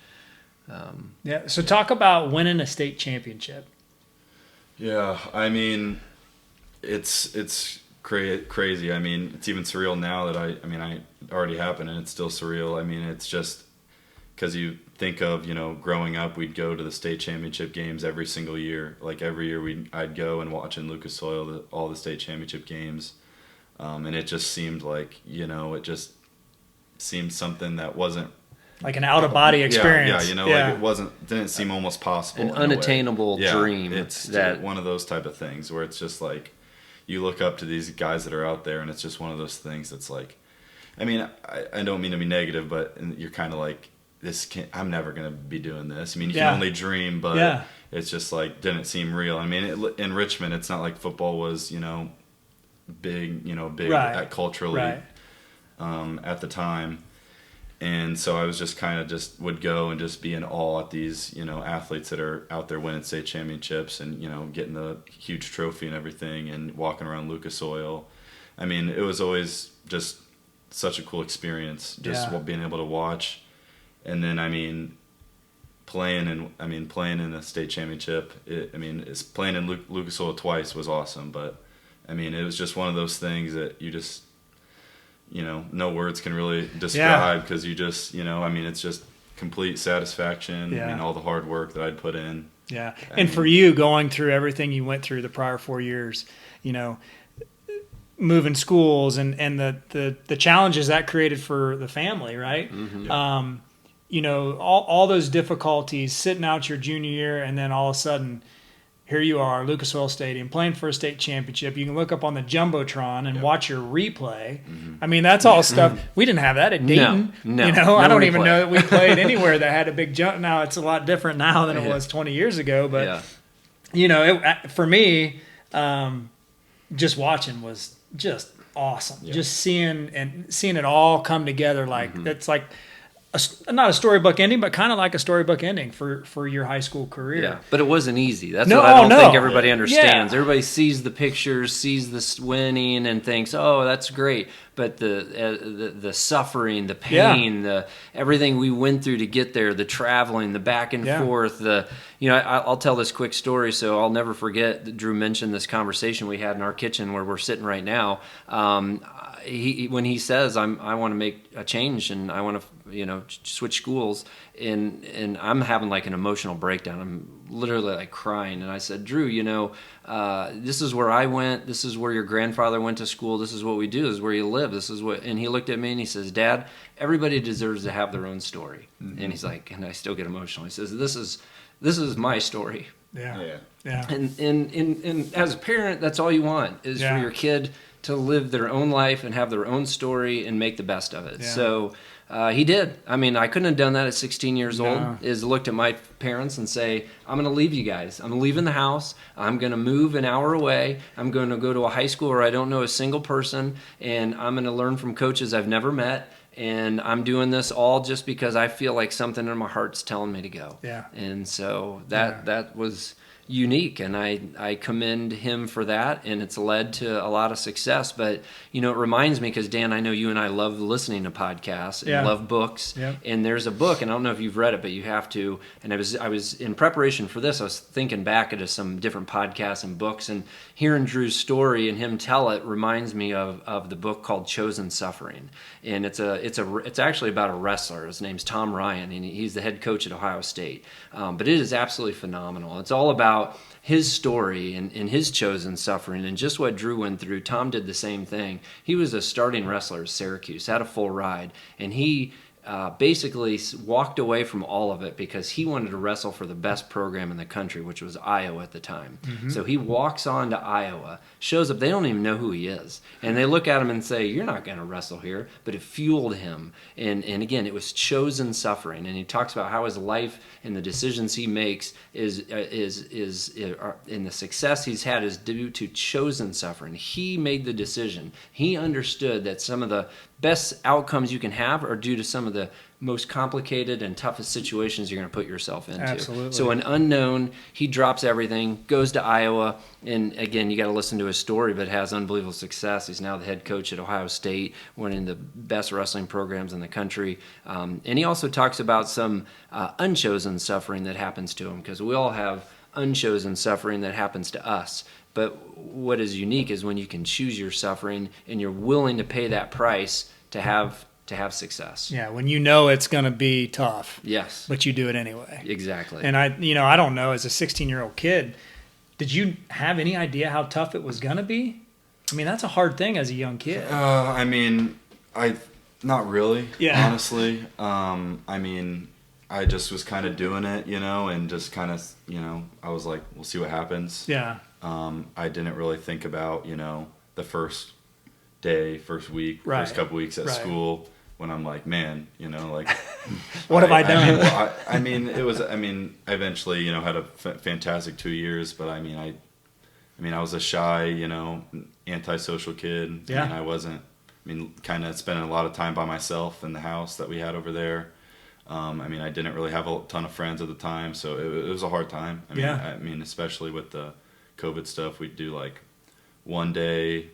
Yeah. So talk about winning a state championship. Yeah, I mean, it's crazy. I mean, it's even surreal now that I already happened, and it's still surreal. I mean, it's just because you think of, you know, growing up, we'd go to the state championship games every single year. Like every year, I'd go and watch in Lucas Oil all the state championship games, and it just seemed like, you know, it just seemed something that wasn't. Like an out-of-body experience. Yeah, you know, like didn't seem almost possible. an in a way. unattainable dream. It's that one of those type of things where it's just like you look up to these guys that are out there, and it's just one of those things that's like, I mean, I don't mean to be negative, but you're kind of like, I'm never gonna be doing this. I mean, you Yeah. can only dream, but Yeah. it's just like didn't seem real. I mean, in Richmond, it's not like football was, you know, big Right. culturally Right. at the time. And so I was just kind of would go and just be in awe at these, you know, athletes that are out there winning state championships and, you know, getting the huge trophy and everything and walking around Lucas Oil. I mean, it was always just such a cool experience, just Yeah. being able to watch. And then, I mean, playing in a state championship, playing in Lucas Oil twice was awesome, but I mean, it was just one of those things that you just, no words can really describe, because you just, I mean, it's just complete satisfaction. Yeah. I mean, all the hard work that I'd put in. Yeah. And for you, going through everything you went through the prior 4 years, moving schools and the challenges that created for the family, right? Mm-hmm. All those difficulties, sitting out your junior year, and then all of a sudden, here you are, Lucas Oil Stadium, playing for a state championship. You can look up on the Jumbotron and watch your replay. Mm-hmm. I mean, that's all stuff. We didn't have that at Dayton. No, I don't replay. even know that we played anywhere that had a big jump. Now, it's a lot different now than it was 20 years ago. But, for me, just watching was just awesome. Yeah. Just seeing it all come together. Like, it's like, not a storybook ending, but kind of like a storybook ending for your high school career. Yeah, but it wasn't easy. That's what I don't think everybody understands. Yeah. Everybody sees the pictures, sees this winning, and thinks, "Oh, that's great." But the suffering, the pain, the everything we went through to get there, the traveling, the back and forth, I'll tell this quick story, so I'll never forget that Drew mentioned this conversation we had in our kitchen where we're sitting right now. When he says, I want to make a change and I want to, switch schools, and I'm having like an emotional breakdown. I'm literally like crying. And I said, Drew, this is where I went. This is where your grandfather went to school. This is what we do. This is where you live. This is what, and he looked at me and he says, Dad, everybody deserves to have their own story. Mm-hmm. And he's like, and I still get emotional. He says, this is my story. Yeah. And as a parent, that's all you want is for your kid to live their own life and have their own story and make the best of it. Yeah. So he did. I mean, I couldn't have done that at 16 years old, is looked at my parents and say, I'm going to leave you guys. I'm leaving the house. I'm going to move an hour away. I'm going to go to a high school where I don't know a single person, and I'm going to learn from coaches I've never met. And I'm doing this all just because I feel like something in my heart's telling me to go. Yeah. And so that was unique, and I commend him for that, and it's led to a lot of success. But it reminds me, because Dan, I know you and I love listening to podcasts and love books. Yep. And there's a book, and I don't know if you've read it, but you have to. And I was in preparation for this, I was thinking back at some different podcasts and books, and hearing Drew's story and him tell it reminds me of the book called Chosen Suffering. And it's actually about a wrestler. His name's Tom Ryan, and he's the head coach at Ohio State. But it is absolutely phenomenal. It's all about his story and his chosen suffering, and just what Drew went through. Tom did the same thing. He was a starting wrestler at Syracuse, had a full ride, and he basically walked away from all of it because he wanted to wrestle for the best program in the country, which was Iowa at the time. Mm-hmm. So he walks on to Iowa, shows up. They don't even know who he is. And they look at him and say, you're not going to wrestle here. But it fueled him. And again, it was chosen suffering. And he talks about how his life and the decisions he makes is in the success he's had is due to chosen suffering. He made the decision. He understood that some of the best outcomes you can have are due to some of the most complicated and toughest situations you're going to put yourself into. Absolutely. So an unknown, he drops everything, goes to Iowa, and again, you got to listen to his story, but has unbelievable success. He's now the head coach at Ohio State, one of the best wrestling programs in the country. And he also talks about some unchosen suffering that happens to him, because we all have unchosen suffering that happens to us. But what is unique is when you can choose your suffering and you're willing to pay that price to have success. Yeah, when you know it's going to be tough. Yes. But you do it anyway. Exactly. And I don't know, as a 16-year-old kid, did you have any idea how tough it was going to be? I mean, that's a hard thing as a young kid. I mean, not really, honestly. I mean, I just was kind of doing it, and just kind of, I was like, we'll see what happens. Yeah. I didn't really think about, the first day, first week, first couple weeks at school, when I'm like, man, what have I done? I eventually, had a fantastic 2 years, but I was a shy, antisocial kid. Yeah. And kind of spending a lot of time by myself in the house that we had over there. I didn't really have a ton of friends at the time, so it was a hard time. Especially with the COVID stuff, we'd do like one day,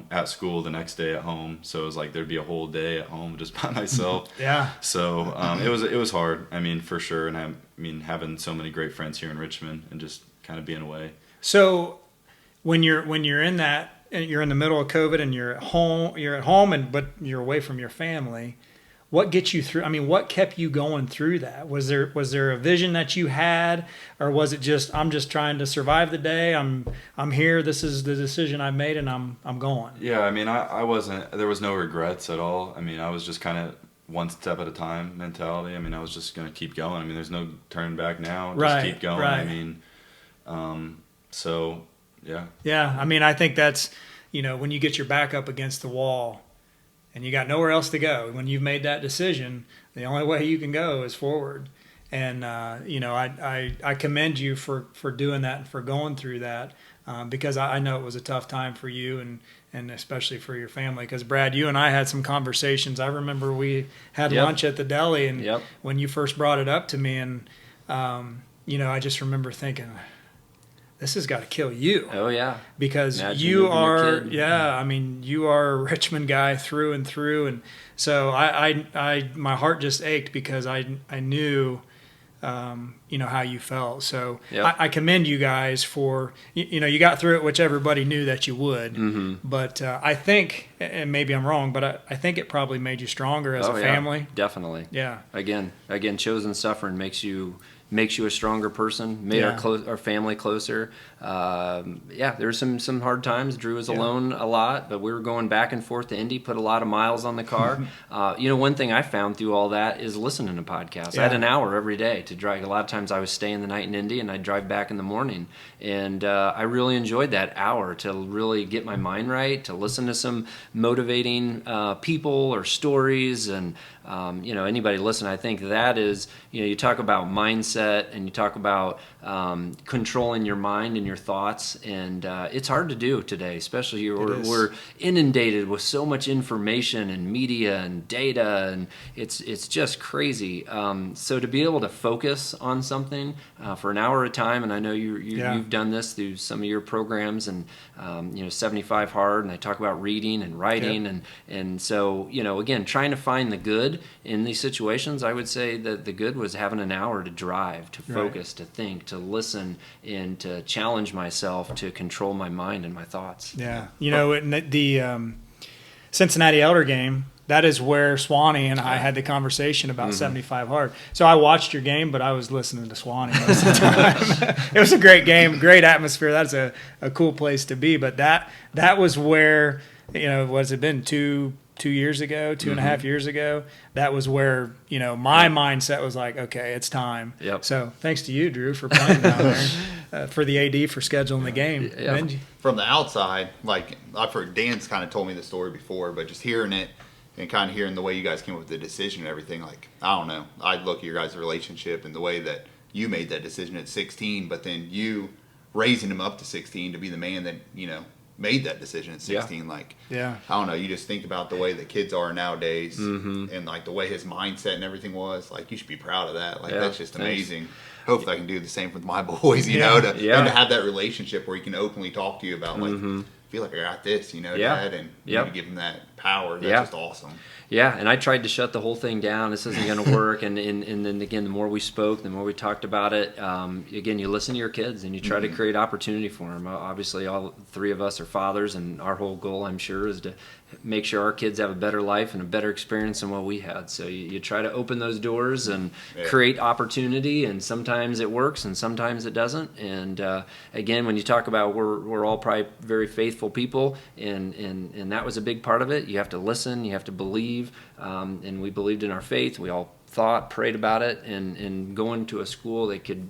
at school, the next day at home. So it was like there'd be a whole day at home just by myself. Yeah. So it was hard. For sure. And having so many great friends here in Richmond and just kind of being away. So when you're in that you're in the middle of COVID and you're at home, but you're away from your family. What gets you through? I mean, what kept you going through that? Was there a vision that you had, or was it just, I'm just trying to survive the day? I'm here. This is the decision I made, and I'm going. Yeah, I mean, I wasn't. There was no regrets at all. I mean, I was just kind of one step at a time mentality. I mean, I was just gonna keep going. I mean, there's no turning back now. Just keep going. Right. I mean, so yeah. Yeah, I mean, I think that's, when you get your back up against the wall and you got nowhere else to go, when you've made that decision, the only way you can go is forward. And, I commend you for doing that and for going through that, because I know it was a tough time for you and especially for your family. Because, Brad, you and I had some conversations. I remember we had lunch at the deli, and when you first brought it up to me, and, I just remember thinking, this has got to kill you. Oh, yeah. Because Imagine you moving your are, kid. I mean, you are a Richmond guy through and through. And so I my heart just ached because I knew, how you felt. So I commend you guys for, you got through it, which everybody knew that you would. Mm-hmm. But I think, and maybe I'm wrong, but I think it probably made you stronger as a family. Definitely. Yeah. Again, chosen suffering makes you a stronger person, made our family closer. There were some hard times. Drew was alone a lot, but we were going back and forth to Indy, put a lot of miles on the car. One thing I found through all that is listening to podcasts. I had an hour every day to drive. A lot of times I was staying the night in Indy, and I'd drive back in the morning. And I really enjoyed that hour to really get my mind right, to listen to some motivating people or stories. And, anybody listen, I think that is, you talk about mindset, and you talk about controlling your mind and your thoughts, and it's hard to do today, especially we're inundated with so much information and media and data, and it's just crazy. So to be able to focus on something for an hour at a time, and I know you've done this through some of your programs, and 75 Hard, and I talk about reading and writing, and so again, trying to find the good in these situations. I would say that the good was having an hour to drive, to focus, to think, to listen, and to challenge myself to control my mind and my thoughts. Yeah. The Cincinnati Elder game, that is where Swanee and I had the conversation about 75 Hard. So I watched your game, but I was listening to Swanee most of the time. It was a great game, great atmosphere. That's a cool place to be. But that was where, what's it been, two years ago, 2.5 years ago, that was where, my mindset was like, okay, it's time. Yep. So thanks to you, Drew, for playing down there, for the AD for scheduling the game. Yeah. Benji? From the outside, like I've heard Dan's kind of told me the story before, but just hearing it and kind of hearing the way you guys came up with the decision and everything, like, I don't know, I look at your guys' relationship and the way that you made that decision at 16, but then you raising him up to 16 to be the man that, made that decision at 16. Like, I don't know, you just think about the way that kids are nowadays, and like the way his mindset and everything was, like, you should be proud of that. Like, that's just amazing. Hopefully I can do the same with my boys, and to have that relationship where he can openly talk to you about, like, feel like I got this, Dad, and you give him that power. That's just awesome. Yeah, and I tried to shut the whole thing down. This isn't going to work. And then again, the more we spoke, the more we talked about it. Again, you listen to your kids and you try to create opportunity for them. Obviously, all three of us are fathers, and our whole goal, I'm sure, is to make sure our kids have a better life and a better experience than what we had. So you try to open those doors and create opportunity, and sometimes it works and sometimes it doesn't. And again, when you talk about we're all probably very faithful people, and that was a big part of it. You have to listen, you have to believe, and we believed in our faith. We all prayed about it, and going to a school that could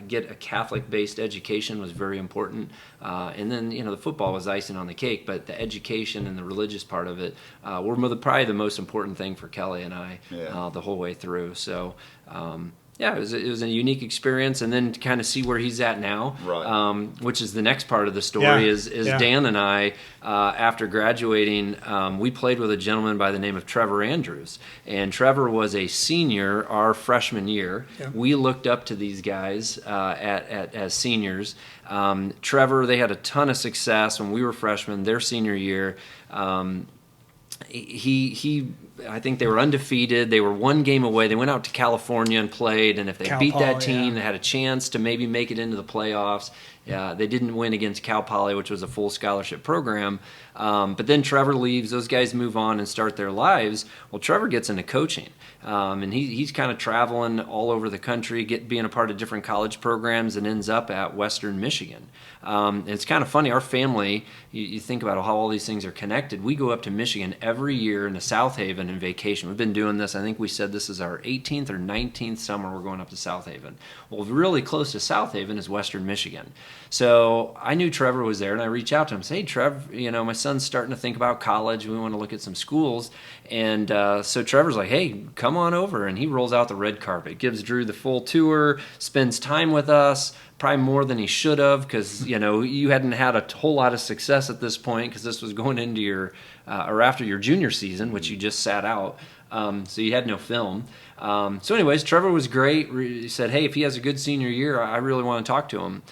get a Catholic-based education was very important. And then, the football was icing on the cake, but the education and the religious part of it were probably the most important thing for Kelly and I the whole way through. So, it was a unique experience, and then to kind of see where he's at now, which is the next part of the story. Is Dan and I, after graduating, we played with a gentleman by the name of Trevor Andrews, and Trevor was a senior our freshman year. We looked up to these guys as seniors. Trevor, they had a ton of success when we were freshmen. Their senior year. he I think they were undefeated. They were one game away. They went out to California and played, and if they Cal beat that Poly, team, yeah. they had a chance to maybe make it into the playoffs. They didn't win against Cal Poly, which was a full scholarship program. But then Trevor leaves. Those guys move on and start their lives. Well, Trevor gets into coaching, and he's kind of traveling all over the country, being a part of different college programs, and ends up at Western Michigan. And it's kind of funny. Our family, you think about how all these things are connected. We go up to Michigan every year into South Haven and vacation. We've been doing this. I think we said this is our 18th or 19th summer we're going up to South Haven. Well, really close to South Haven is Western Michigan. So I knew Trevor was there, and I reached out to him and said, hey, Trev, my son's starting to think about college. We want to look at some schools. And so Trevor's like, hey, come on over. And he rolls out the red carpet, gives Drew the full tour, spends time with us, probably more than he should have, because you hadn't had a whole lot of success at this point, because this was going into your or after your junior season, which you just sat out. So you had no film. So anyways, Trevor was great. He said, hey, if he has a good senior year, I really want to talk to him.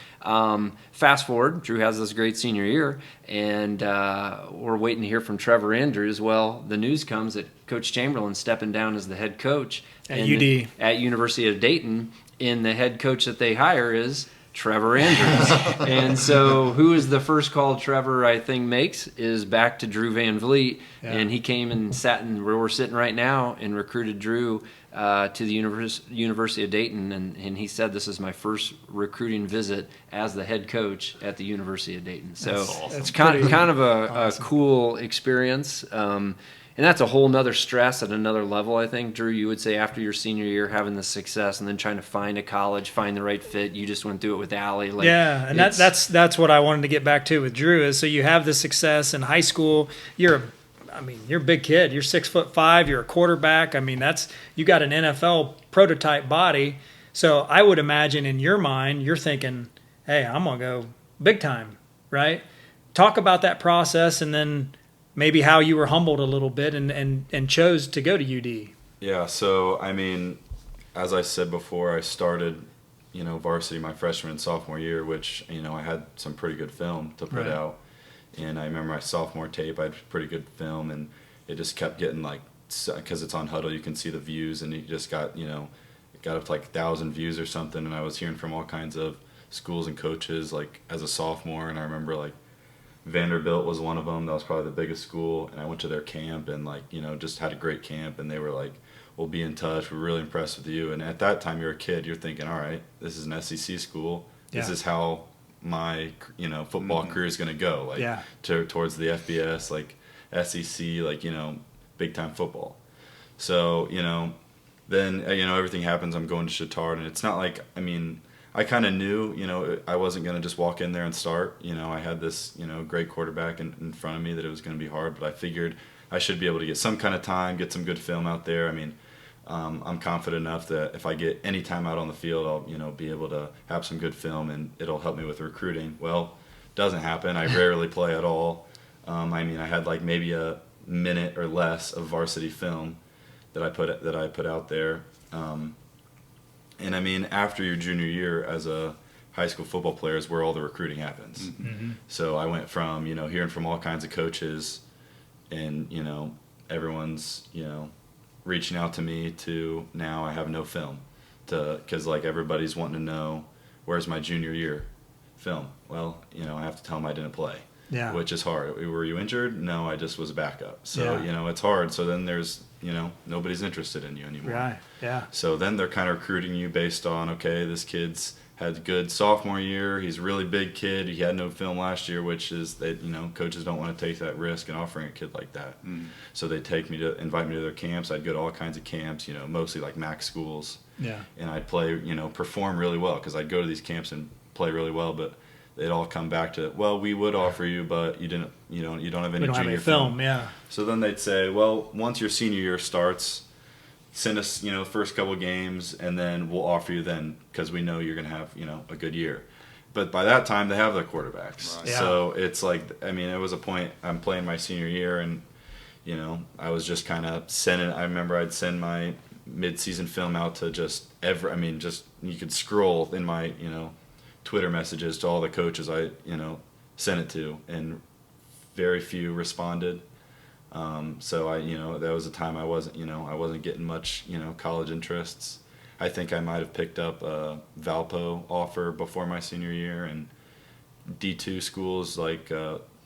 Fast forward, Drew has this great senior year, and we're waiting to hear from Trevor Andrews. Well, the news comes that Coach Chamberlain's stepping down as the head coach at UD. At University of Dayton, and the head coach that they hire is Trevor Andrews. And so who is the first call Trevor, I think, makes is back to Drew VanVleet. Yeah. And he came and sat in where we're sitting right now and recruited Drew to the University of Dayton. And he said, this is my first recruiting visit as the head coach at the University of Dayton. So awesome. It's kind of a cool experience. And that's a whole nother stress at another level, I think. Drew, you would say after your senior year, having the success and then trying to find a college, find the right fit. You just went through it with Allie. Yeah, and that's what I wanted to get back to with Drew is, so you have the success in high school. You're a big kid. You're 6'5". You're a quarterback. You got an NFL prototype body. So I would imagine in your mind, you're thinking, hey, I'm going to go big time, right? Talk about that process, and then maybe how you were humbled a little bit and chose to go to UD. Yeah, so, as I said before, I started, varsity my freshman and sophomore year, which, I had some pretty good film to put out. And I remember my sophomore tape, I had pretty good film, and it just kept getting, because it's on Huddle, you can see the views, and it just got, it got up to 1,000 views or something, and I was hearing from all kinds of schools and coaches, as a sophomore, and I remember, Vanderbilt was one of them. That was probably the biggest school, and I went to their camp and just had a great camp, and they were like, we'll be in touch, we're really impressed with you. And at that time, you're a kid, you're thinking, all right, this is an SEC school, this is how my football career is going to go, towards the FBS, SEC, big time football. So then everything happens. I'm going to Chittard, and it's not I kind of knew, I wasn't going to just walk in there and start. I had this, great quarterback in front of me that it was going to be hard, but I figured I should be able to get some kind of time, get some good film out there. I'm confident enough that if I get any time out on the field, I'll, be able to have some good film, and it'll help me with recruiting. Well, doesn't happen. I rarely play at all. I had maybe a minute or less of varsity film that I put out there. And after your junior year as a high school football player is where all the recruiting happens. Mm-hmm. So I went from, hearing from all kinds of coaches and, everyone's, reaching out to me to now I have no film because everybody's wanting to know, where's my junior year film? Well, I have to tell them I didn't play. Yeah. Which is hard. Were you injured? No, I just was a backup. So, it's hard. So then there's, nobody's interested in you anymore. Right, yeah. So then they're kind of recruiting you based on, okay, this kid's had a good sophomore year. He's a really big kid. He had no film last year, which is that, coaches don't want to take that risk in offering a kid like that. Mm. So they invite me to their camps. I'd go to all kinds of camps, mostly MAC schools. Yeah. And I'd play, perform really well because I'd go to these camps and play really well, but they'd all come back to, well, we would offer you, but you don't have any junior film. Yeah. So then they'd say, well, once your senior year starts, send us, first couple games, and then we'll offer you then because we know you're going to have, a good year. But by that time, they have their quarterbacks. Right. Yeah. So it's it was a point, I'm playing my senior year, and, I was just kind of sending, I remember I'd send my mid-season film out to you could scroll in my, Twitter messages to all the coaches I, sent it to, and very few responded. So that was a time I wasn't getting much, college interests. I think I might have picked up a Valpo offer before my senior year, and D2 schools like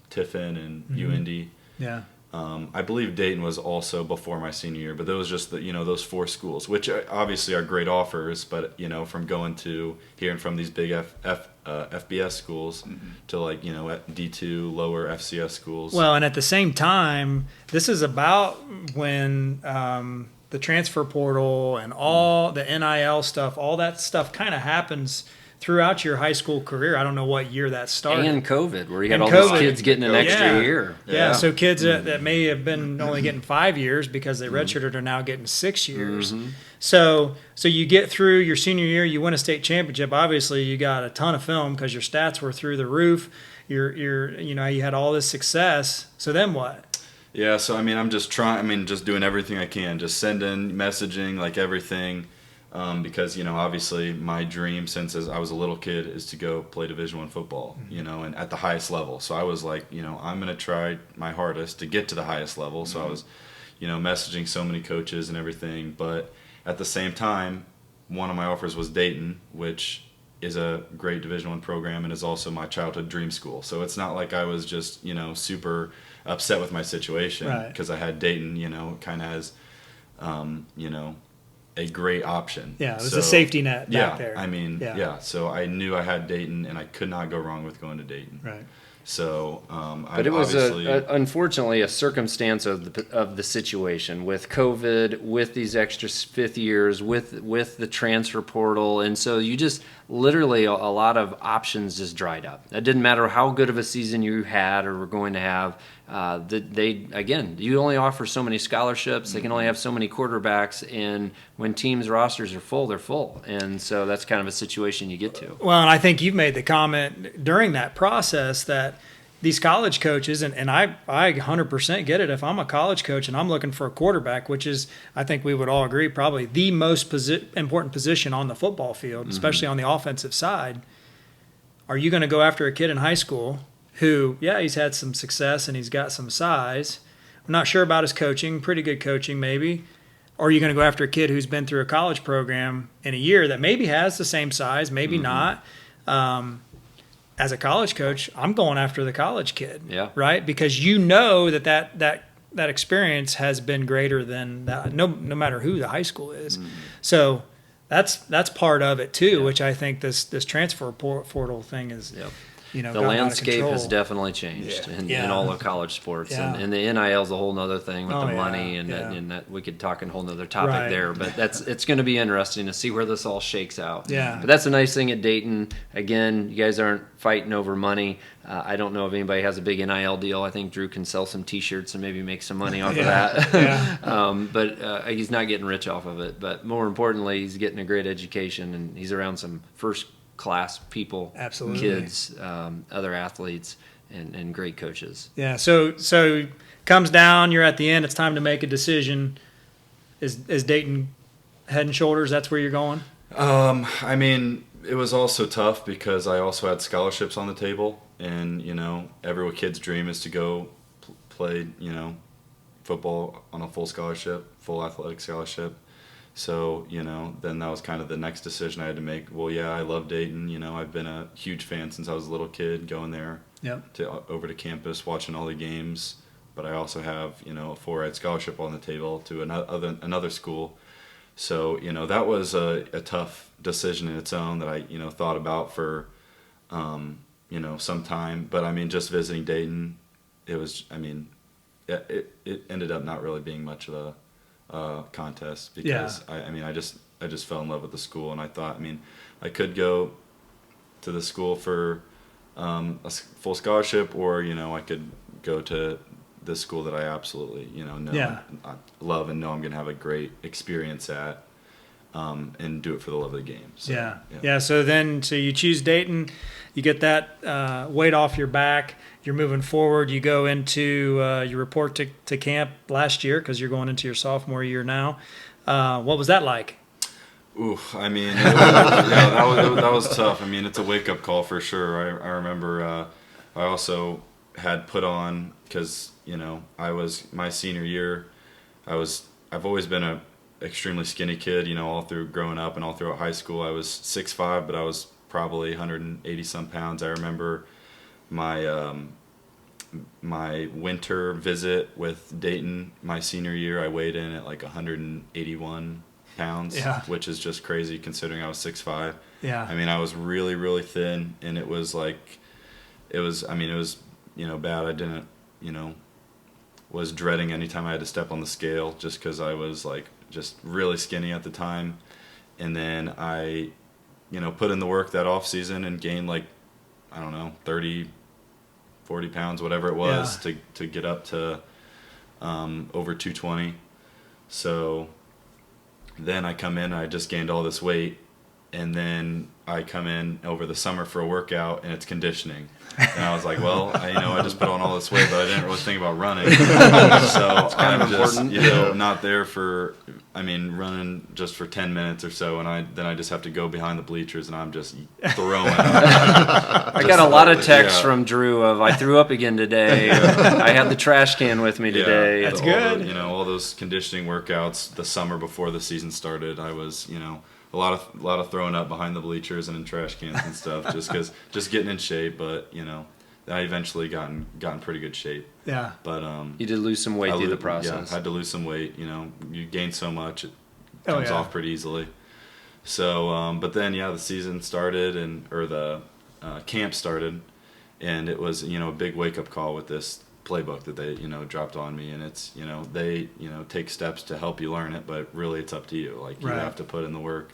Tiffin and UIndy. Yeah. I believe Dayton was also before my senior year, but those just those 4 schools, which obviously are great offers, but from going to hearing from these big FBS schools to like at D2 lower FCS schools. Well, and at the same time, this is about when the transfer portal and all the NIL stuff, all that stuff kind of happens throughout your high school career. I don't know what year that started. And COVID, where you had And all these COVID. kids getting an extra Yeah. year. Yeah, so kids that may have been only getting 5 years because they redshirted are now getting 6 years. So you get through your senior year, you win a state championship. Obviously, you got a ton of film because your stats were through the roof. You had all this success. So then what? Yeah, so I'm just just doing everything I can, just sending, messaging, like everything, because obviously my dream since as I was a little kid is to go play Division I football, and at the highest level. So I was like, I'm gonna try my hardest to get to the highest level. So I was, messaging so many coaches and everything, but at the same time, one of my offers was Dayton, which is a great Division I program and is also my childhood dream school. So it's not like I was just super upset with my situation because I had Dayton, kind of as, a great option. Yeah, it was a safety net back there. So I knew I had Dayton, and I could not go wrong with going to Dayton. Right. So, but it was unfortunately a circumstance of the situation with COVID, with these extra 5th years, with the transfer portal, and so you just literally a lot of options just dried up. It didn't matter how good of a season you had or were going to have. You only offer so many scholarships. They can only have so many quarterbacks, and when teams' rosters are full, they're full, and so that's kind of a situation you get to. Well, and I think you've made the comment during that process that these college coaches, and I 100% get it. If I'm a college coach and I'm looking for a quarterback, which is, I think we would all agree, probably the most important position on the football field, especially on the offensive side, are you going to go after a kid in high school who, he's had some success and he's got some size. I'm not sure about his coaching, pretty good coaching maybe. Or are you going to go after a kid who's been through a college program in a year that maybe has the same size, maybe not? As a college coach, I'm going after the college kid, right? Because that experience has been greater than that, no matter who the high school is. So that's part of it too, which I think this transfer portal thing is. The landscape has definitely changed in all of college sports, and the NIL is a whole nother thing with the money, and that we could talk a whole nother topic there. But it's going to be interesting to see where this all shakes out. Yeah. But that's a nice thing at Dayton. Again, you guys aren't fighting over money. I don't know if anybody has a big NIL deal. I think Drew can sell some T-shirts and maybe make some money off of that. But he's not getting rich off of it. But more importantly, he's getting a great education, and he's around some first-class people, kids, other athletes, and great coaches. Yeah, so comes down, you're at the end, it's time to make a decision. Is Dayton head and shoulders, that's where you're going? It was also tough because I also had scholarships on the table, and every kid's dream is to go play football on a full scholarship, full athletic scholarship. So, then that was kind of the next decision I had to make. Well, I love Dayton. I've been a huge fan since I was a little kid, going there over to campus, watching all the games. But I also have, a full-ride scholarship on the table to another school. So, that was a tough decision in its own that I, thought about for, some time. But, just visiting Dayton, it was, it ended up not really being much of a contest because I just fell in love with the school, and I thought I could go to the school for a full scholarship, or I could go to this school that I absolutely I love and know I'm gonna have a great experience at, and do it for the love of the game. So, So you choose Dayton, you get that weight off your back. You're moving forward. You go into you report to camp last year because you're going into your sophomore year now. What was that like? That was tough. It's a wake up call for sure. I remember I also had put on, because I was my senior year. I've always been a extremely skinny kid, all through growing up and all throughout high school. I was 6'5", but I was probably 180 some pounds. I remember my winter visit with Dayton my senior year. I weighed in at like 181 pounds, which is just crazy considering I was 6'5". Yeah. I mean, I was really, really thin, and it was bad. I didn't, was dreading anytime I had to step on the scale just because I was like just really skinny at the time. And then I, put in the work that off season and gained like, I don't know, 30, 40 pounds, whatever it was, to get up to over 220. So then I come in and I just gained all this weight, and then I come in over the summer for a workout and it's conditioning. And I was like, well, I just put on all this weight, but I didn't really think about running. So I'm just, not there for, running just for 10 minutes or so. And then I just have to go behind the bleachers and I'm just throwing. I got a lot of texts from Drew of, I threw up again today. I had the trash can with me today. That's good. All those conditioning workouts the summer before the season started, I was, a lot of throwing up behind the bleachers and in trash cans and stuff, just getting in shape. But I eventually got in pretty good shape. Yeah. But you did lose some weight through the process. Yeah, had to lose some weight. You gain so much, it comes off pretty easily. So, but then the season started or the camp started, and it was a big wake up call with this playbook that they dropped on me, and it's they take steps to help you learn it, but really it's up to you. Like you have to put in the work.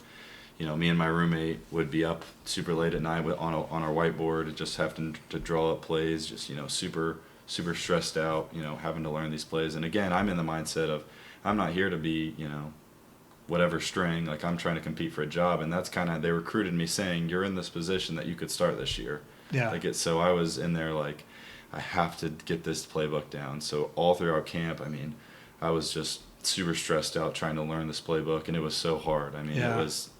Me and my roommate would be up super late at night on our whiteboard, just having to draw up plays, just super stressed out, having to learn these plays. And again, I'm in the mindset of I'm not here to be whatever string, like I'm trying to compete for a job, and that's kind of, they recruited me saying you're in this position that you could start this year. So I was in there like I have to get this playbook down. So all through our camp, I was just super stressed out trying to learn this playbook, and it was so hard. It was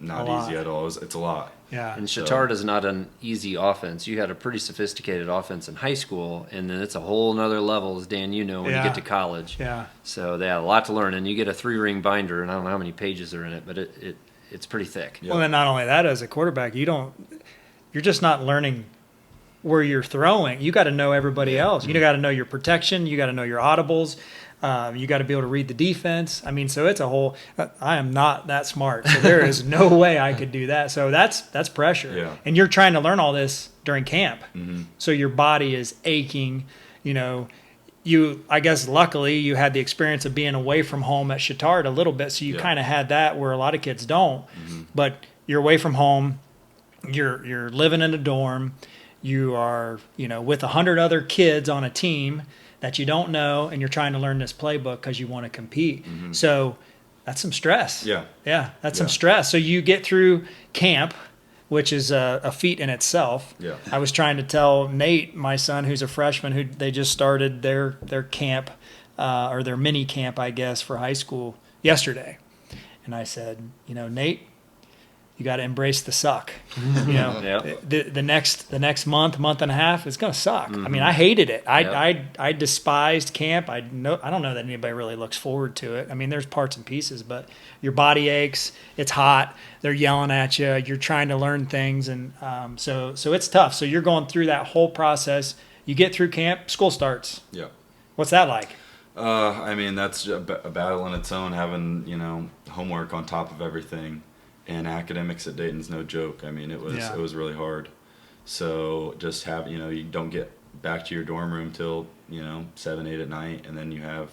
not easy at all. It's a lot. Yeah. And Chatard is not an easy offense. You had a pretty sophisticated offense in high school, and then it's a whole nother level, as Dan, when you get to college. Yeah. So they had a lot to learn, and you get a 3-ring binder, and I don't know how many pages are in it, but it's pretty thick. Well, and not only that, as a quarterback, you're just not learning where you're throwing. You got to know everybody else. You got to know your protection. You got to know your audibles. You got to be able to read the defense. So it's a whole. I am not that smart, so there is no way I could do that. So that's pressure. Yeah. And you're trying to learn all this during camp, Mm-hmm. so your body is aching. I guess luckily you had the experience of being away from home at Chatard a little bit, so you kind of had that where a lot of kids don't. Mm-hmm. But you're away from home. You're living in a dorm. You are with 100 other kids on a team that you don't know, and you're trying to learn this playbook because you want to compete. Mm-hmm. So that's some stress. Yeah. That's some stress. So you get through camp, which is a feat in itself. Yeah. I was trying to tell Nate, my son, who's a freshman, who they just started their camp or their mini camp, I guess, for high school yesterday. And I said, Nate, you got to embrace the suck. The next month and a half is going to suck. Mm-hmm. I hated it. I despised camp. I don't know that anybody really looks forward to it. There's parts and pieces, but your body aches. It's hot. They're yelling at you. You're trying to learn things, and so it's tough. So you're going through that whole process. You get through camp. School starts. Yeah. What's that like? That's a battle in its own. Having homework on top of everything. And academics at Dayton's no joke. It was really hard. So just have you don't get back to your dorm room till 7, 8 at night, and then you have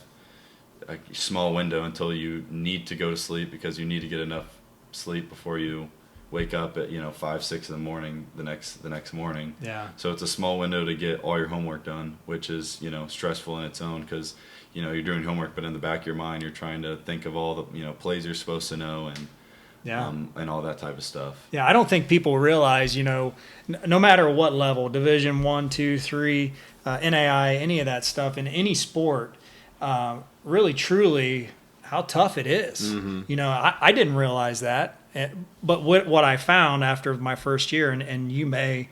a small window until you need to go to sleep because you need to get enough sleep before you wake up at 5, 6 in the morning the next morning. Yeah. So it's a small window to get all your homework done, which is stressful in its own because you're doing homework, but in the back of your mind you're trying to think of all the plays you're supposed to know and all that type of stuff. Yeah, I don't think people realize, no matter what level, Division 1, 2, 3, NAI, any of that stuff in any sport, really, truly, how tough it is. Mm-hmm. I didn't realize that. But what I found after my first year, and you may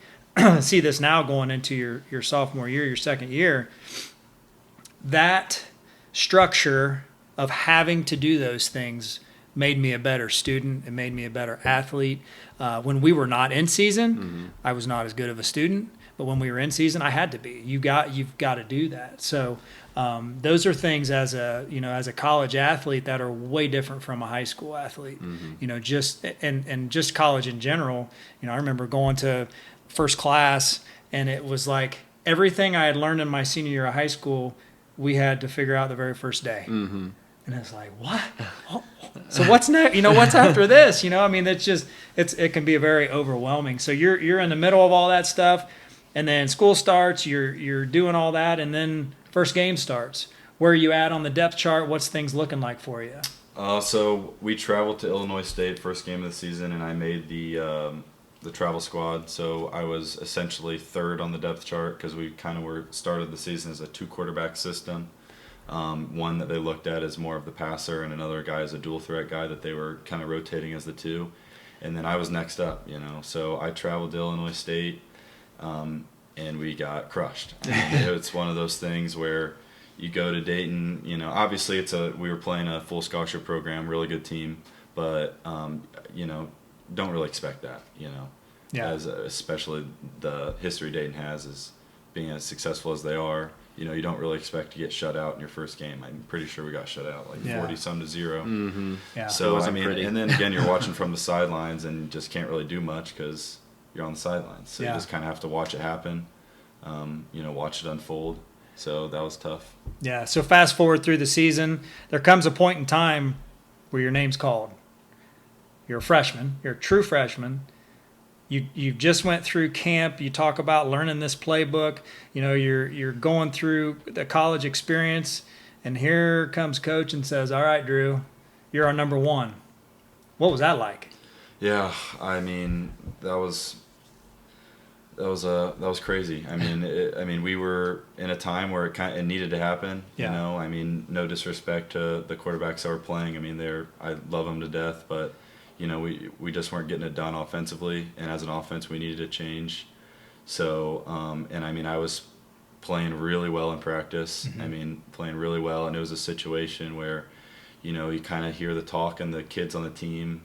see this now going into your sophomore year, your second year, that structure of having to do those things made me a better student. It made me a better athlete. When we were not in season, I was not as good of a student. But when we were in season, I had to be. You've got to do that. So those are things as a college athlete that are way different from a high school athlete. Just college in general. I remember going to first class, and it was like everything I had learned in my senior year of high school, we had to figure out the very first day. And it's like, what? Oh, so what's next? What's after this? It can be very overwhelming. So you're in the middle of all that stuff, and then school starts. You're doing all that, and then first game starts. Where are you at on the depth chart? What's things looking like for you? So we traveled to Illinois State first game of the season, and I made the travel squad. So I was essentially third on the depth chart because we kind of started the season as a 2-quarterback system. One that they looked at as more of the passer, and another guy as a dual threat guy that they were kind of rotating as the two. And then I was next up, So I traveled to Illinois State, and we got crushed. It's one of those things where you go to Dayton, obviously we were playing a full scholarship program, really good team, but don't really expect that, Yeah. Especially the history Dayton has as being as successful as they are. You don't really expect to get shut out in your first game. I'm pretty sure we got shut out 40-some to 0. Yeah. So and then again, you're watching from the sidelines and just can't really do much because you're on the sidelines. So you just kind of have to watch it happen, watch it unfold. So that was tough. Yeah. So fast forward through the season, there comes a point in time where your name's called. You're a freshman. You're a true freshman. You just went through camp. You talk about learning this playbook. You're going through the college experience, and here comes coach and says, "All right, Drew, you're our number one." What was that like? Yeah, that was crazy. We were in a time where it needed to happen. Yeah. No disrespect to the quarterbacks that were playing. I love them to death, but. We just weren't getting it done offensively, and as an offense, we needed to change. So, I was playing really well in practice. Playing really well, and it was a situation where, you kind of hear the talk and the kids on the team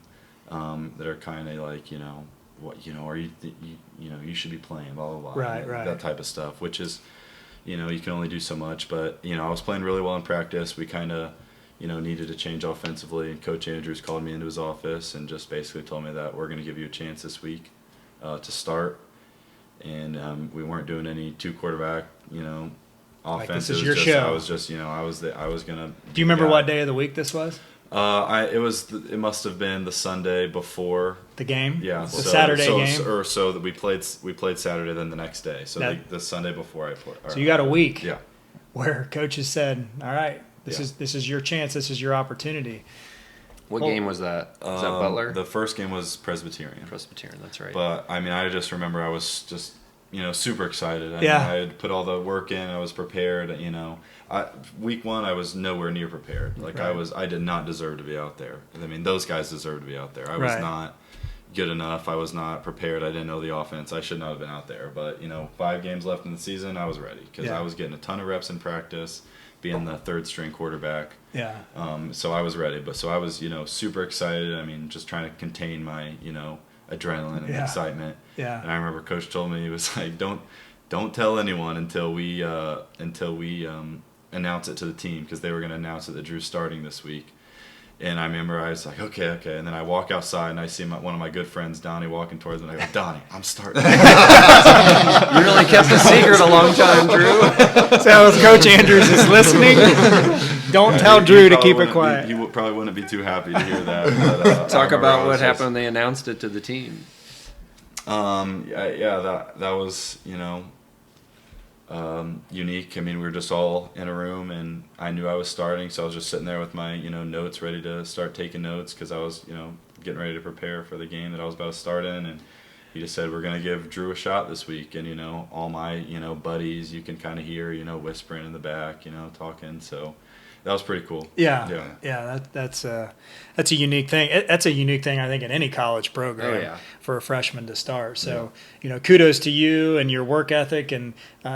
that are kind of like, are you should be playing, blah blah blah, right. That type of stuff, which is, you can only do so much. But I was playing really well in practice. We kind of. Needed to change offensively, and Coach Andrews called me into his office and just basically told me that we're going to give you a chance this week to start. And we weren't doing any 2-quarterback, offense. Like this is your show. I was just, I was going to. Do you remember what day of the week this was? It must have been the Sunday before the game. Yeah, the Saturday game. Or so that we played Saturday, then the next day. So the Sunday before I played. So you got a week. Yeah. Where coaches said, "All right. This is your chance. This is your opportunity." What game was that? Was that Butler? The first game was Presbyterian. Presbyterian, that's right. But I just remember I was just super excited. I had put all the work in. I was prepared. Week 1 I was nowhere near prepared. I did not deserve to be out there. Those guys deserved to be out there. I was not good enough. I was not prepared. I didn't know the offense. I should not have been out there. But 5 games left in the season, I was ready because I was getting a ton of reps in practice. Being the 3rd-string quarterback. Yeah. So I was ready. So I was, super excited. Just trying to contain my, adrenaline and excitement. Yeah. And I remember Coach told me, he was like, don't tell anyone until we announce it to the team, because they were going to announce that Drew's starting this week. And I remember I was like, okay. And then I walk outside and I see one of my good friends, Donnie, walking towards me. And I go, Donnie, I'm starting. You really kept a secret a long time, Drew. So if Coach Andrews is listening, don't tell Drew to keep it quiet. You probably wouldn't be too happy to hear that. But, talk about what happened when they announced it to the team. That was, unique. We were just all in a room, and I knew I was starting, so I was just sitting there with my, notes, ready to start taking notes, because I was, getting ready to prepare for the game that I was about to start in. And he just said, we're going to give Drew a shot this week. And, all my, buddies, you can kind of hear, whispering in the back, talking. So that was pretty cool. Yeah. That's a unique thing. That's a unique thing, I think, in any college program for a freshman to start. So, kudos to you and your work ethic, and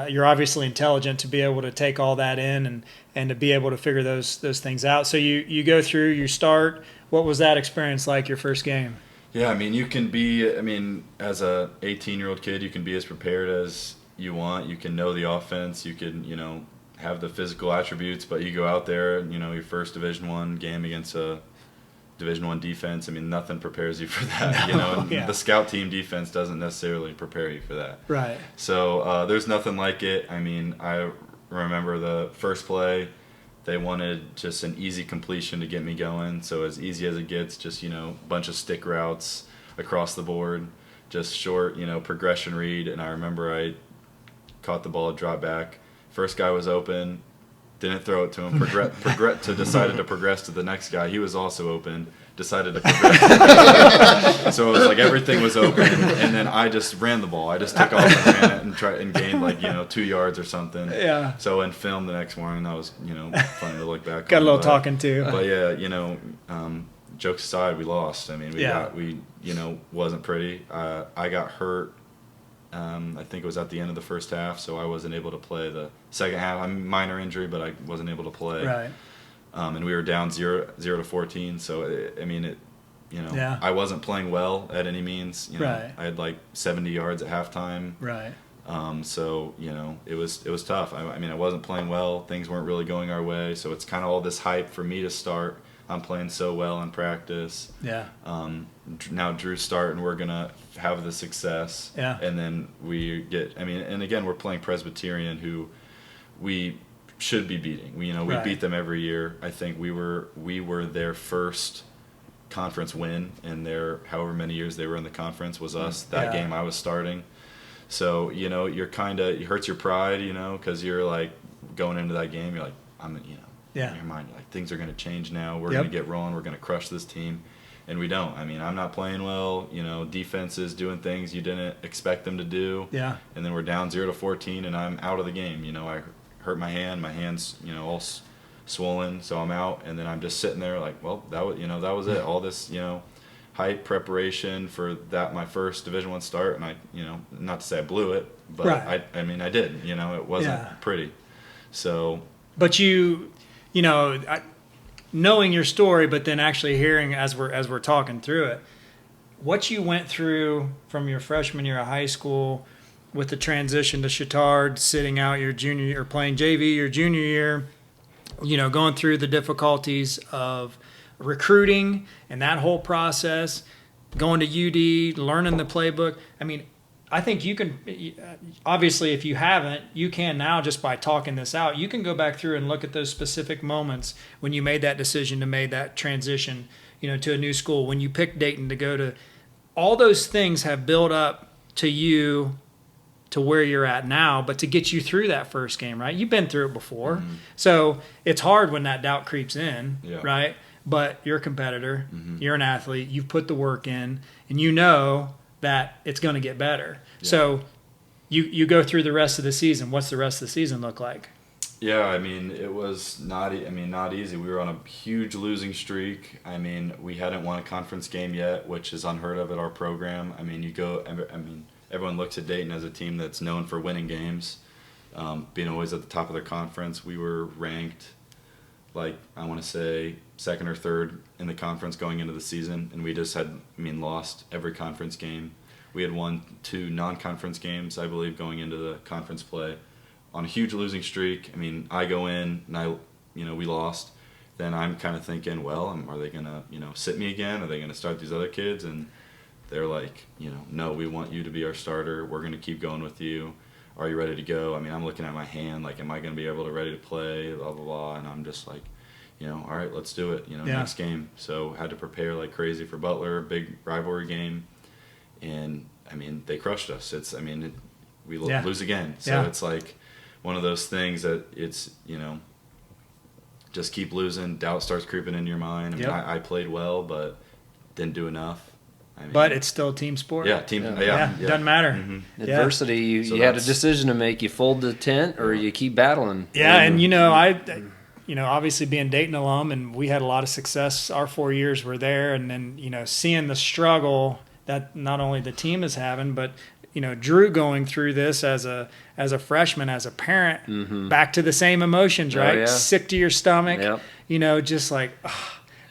you're obviously intelligent to be able to take all that in and to be able to figure those things out. So you go through, you start. What was that experience like, your first game? Yeah, I mean, you can be, as a 18-year-old kid, you can be as prepared as you want. You can know the offense. You can, have the physical attributes, but you go out there, your first Division I game against a Division I defense. I mean, nothing prepares you for that, and the scout team defense doesn't necessarily prepare you for that. Right. So there's nothing like it. I mean, I remember the first play, they wanted just an easy completion to get me going. So as easy as it gets, just, a bunch of stick routes across the board, just short, progression read. And I remember I caught the ball, dropped back. First guy was open, didn't throw it to him. Decided to progress to the next guy. He was also open. Decided to progress. So it was like everything was open, and then I just ran the ball. I just took off and ran it and tried and gained 2 yards or something. Yeah. So in film the next morning, that was funny to look back. Got a little talking to. But yeah, jokes aside, we lost. I mean, we wasn't pretty. I got hurt. I think it was at the end of the first half, so I wasn't able to play the second half. I'm minor injury, but I wasn't able to play. Right. And we were down 0-14, so I wasn't playing well at any means. Right. I had like 70 yards at halftime. Right. So it was tough. I mean, I wasn't playing well. Things weren't really going our way. So it's kind of all this hype for me to start. I'm playing so well in practice. Yeah. Now Drew's starting. We're gonna have the success. Yeah. And then we get. I mean, and again, we're playing Presbyterian, who we should be beating. We beat them every year. I think we were their first conference win in their however many years they were in the conference was us. That game I was starting. So you're kind of, it hurts your pride, because you're like going into that game. You're like, in your mind, you're like, things are going to change now. We're going to get rolling. We're going to crush this team. And we don't. I mean, I'm not playing well. Defenses doing things you didn't expect them to do. Yeah. And then we're down 0-14, and I'm out of the game. I hurt my hand. My hand's, all swollen, so I'm out. And then I'm just sitting there like, well, that was it. All this, hype preparation for that, my first Division I start. And I, not to say I blew it, but I did. It wasn't pretty. So. But knowing your story, but then actually hearing as we're talking through it, what you went through from your freshman year of high school with the transition to Chittard, sitting out your junior year, or playing JV your junior year, going through the difficulties of recruiting and that whole process, going to UD, learning the playbook. I mean, I think you can, obviously, if you haven't, you can now, just by talking this out, you can go back through and look at those specific moments when you made that decision to make that transition, to a new school, when you picked Dayton to go to. All those things have built up to you to where you're at now, but to get you through that first game, right? You've been through it before. Mm-hmm. So it's hard when that doubt creeps in, right? But you're a competitor. Mm-hmm. You're an athlete. You've put the work in, and you know that it's going to get better. Yeah. So you go through the rest of the season. What's the rest of the season look like? Yeah, I mean, it was not easy. We were on a huge losing streak. I mean, we hadn't won a conference game yet, which is unheard of at our program. I mean, everyone looks at Dayton as a team that's known for winning games, being always at the top of their conference. We were ranked, I want to say, second or third in the conference going into the season, and we just lost every conference game. We had won 2 non-conference games, I believe, going into the conference play on a huge losing streak. I mean, I go in and we lost. Then I'm kind of thinking, well, are they going to, sit me again? Are they going to start these other kids? And they're like, no, we want you to be our starter. We're going to keep going with you. Are you ready to go? I mean, I'm looking at my hand, am I going to be ready to play, blah, blah, blah. And I'm just like, all right, let's do it, next game. So had to prepare like crazy for Butler, big rivalry game. And, they crushed us. We lose again. So it's like one of those things that it's, just keep losing. Doubt starts creeping into your mind. I played well, but didn't do enough. But it's still a team sport. Yeah, doesn't matter. Mm-hmm. Adversity, you had a decision to make. You fold the tent or you keep battling. Yeah, and obviously being Dayton alum, and we had a lot of success. Our 4 years were there, and then, seeing the struggle that not only the team is having, but Drew going through this as a freshman, as a parent, back to the same emotions, right? Oh, yeah. Sick to your stomach, Yep. just like,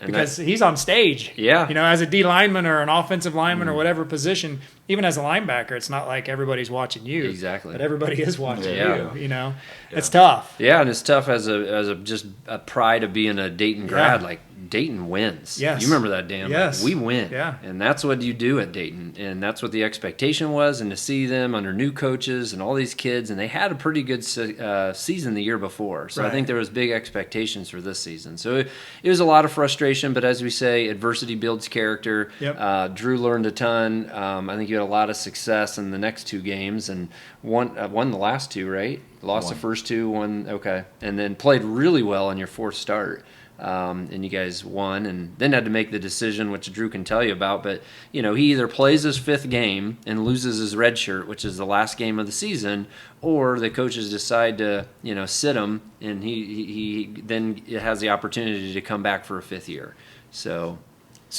because he's on stage. Yeah. As a D lineman or an offensive lineman or whatever position, even as a linebacker, it's not like everybody's watching you. Exactly. But everybody is watching Yeah. you. It's tough. Yeah, and it's tough as a just a pride of being a Dayton grad. Like, Dayton wins. Yes. You remember that, Dan? Yes. Like, we win. Yeah. And that's what you do at Dayton. And that's what the expectation was. And to see them under new coaches and all these kids, and they had a pretty good season the year before. So I think there was big expectations for this season. So it was a lot of frustration. But as we say, adversity builds character. Yep. Drew learned a ton. I think you had a lot of success in the next 2 games and won the last 2, right? Lost the first 2, won. Okay. And then played really well in your 4th start. And you guys won, and then had to make the decision, which Drew can tell you about. But he either plays his 5th game and loses his red shirt, which is the last game of the season, or the coaches decide to sit him, and he then has the opportunity to come back for a 5th year. So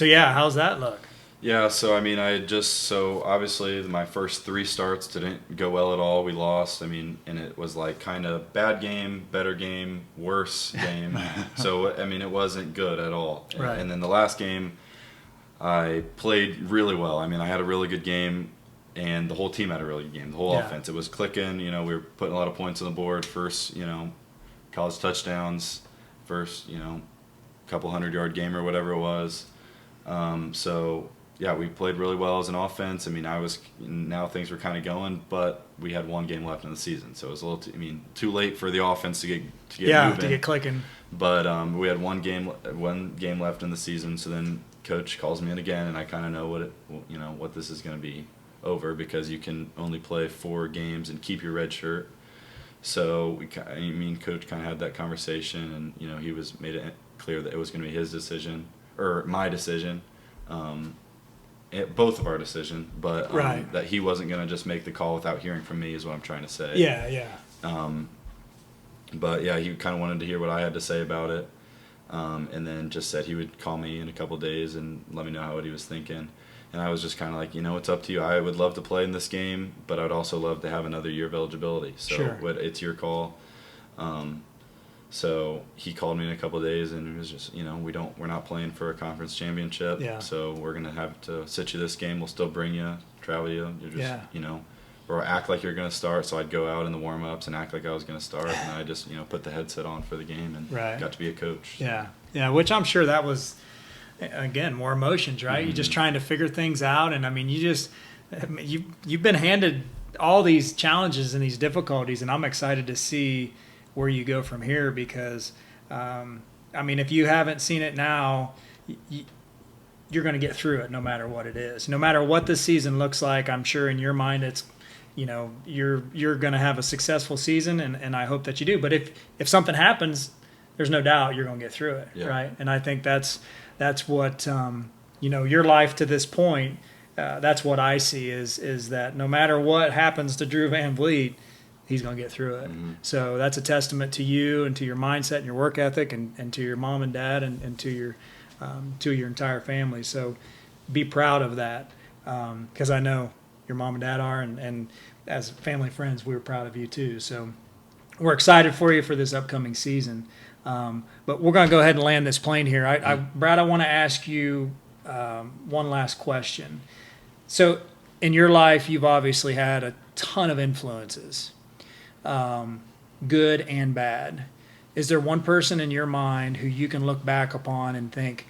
yeah, how's that look? Yeah, so I mean, obviously my first 3 starts didn't go well at all. We lost. I mean, and it was like kind of bad game, better game, worse game. So I mean, it wasn't good at all. Right. And then the last game, I played really well. I mean, I had a really good game, and the whole team had a really good game. The whole offense, it was clicking. We were putting a lot of points on the board. First, college touchdowns. First, couple 100-yard game or whatever it was. So. Yeah, we played really well as an offense. I mean, now things were kind of going, but we had 1 game left in the season, so it was a little too late for the offense to get moving. To get clicking. But we had one game left in the season, so then coach calls me in again, and I kind of know what this is going to be over, because you can only play 4 games and keep your red shirt. So coach kind of had that conversation, and he made it clear that it was going to be his decision or my decision. Both of our decision, but that he wasn't going to just make the call without hearing from me is what I'm trying to say. Yeah. But yeah, he kind of wanted to hear what I had to say about it, and then just said he would call me in a couple days and let me know what he was thinking. And I was just kind of like, it's up to you. I would love to play in this game, but I'd also love to have another year of eligibility. So it's your call. So he called me in a couple of days, and it was just, we're not playing for a conference championship. Yeah. So we're gonna have to sit you this game. We'll still bring you, travel you. You're just, or act like you're gonna start. So I'd go out in the warm ups and act like I was gonna start, and I just, put the headset on for the game and got to be a coach. Yeah. Which I'm sure that was, again, more emotions, right? You're just trying to figure things out, and I mean, you've been handed all these challenges and these difficulties, and I'm excited to see where you go from here, because if you haven't seen it now, you're going to get through it no matter what it is. No matter what the season looks like, I'm sure in your mind it's, you're going to have a successful season, and I hope that you do. But if something happens, there's no doubt you're going to get through it, right? And I think that's what your life to this point. That's what I see is that no matter what happens to Drew VanVleet, he's going to get through it. Mm-hmm. So that's a testament to you and to your mindset and your work ethic, and to your mom and dad, and to your entire family. So be proud of that, because I know your mom and dad are, and as family friends, we're proud of you too. So we're excited for you for this upcoming season. But we're going to go ahead and land this plane here. Brad, I want to ask you one last question. So in your life, you've obviously had a ton of influences, good and bad. Is there one person in your mind who you can look back upon and think,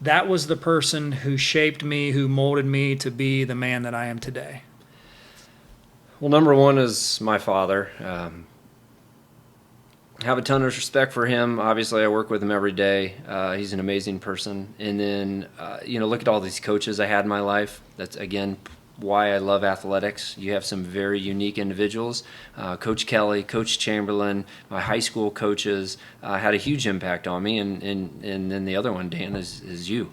that was the person who shaped me, who molded me to be the man that I am today? Well, number one is my father. I have a ton of respect for him. Obviously, I work with him every day. He's an amazing person. And then, look at all these coaches I had in my life. That's, again, why I love athletics. You have some very unique individuals. Coach Kelly, Coach Chamberlain, my high school coaches had a huge impact on me. And then the other one, Dan, is you.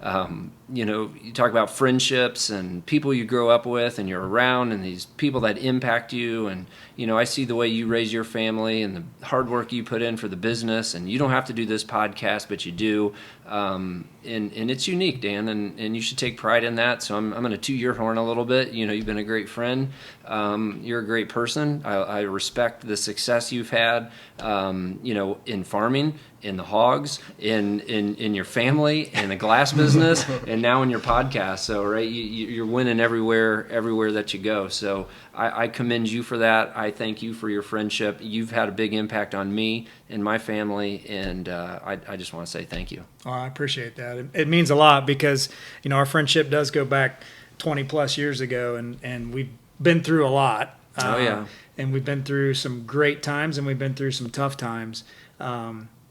You talk about friendships and people you grow up with and you're around and these people that impact you. And, I see the way you raise your family and the hard work you put in for the business. And you don't have to do this podcast, but you do. And it's unique, Dan, and you should take pride in that. So I'm going to toot your horn a little bit. You've been a great friend. You're a great person. I respect the success you've had, in farming, in the hogs, in your family, in the glass business, and now in your podcast. So, right, you're winning everywhere that you go. So I commend you for that. I thank you for your friendship. You've had a big impact on me and my family, and I just want to say thank you. Oh, I appreciate that. It means a lot because, our friendship does go back 20 plus years ago, and we've been through a lot. Oh, yeah. And we've been through some great times, and we've been through some tough times.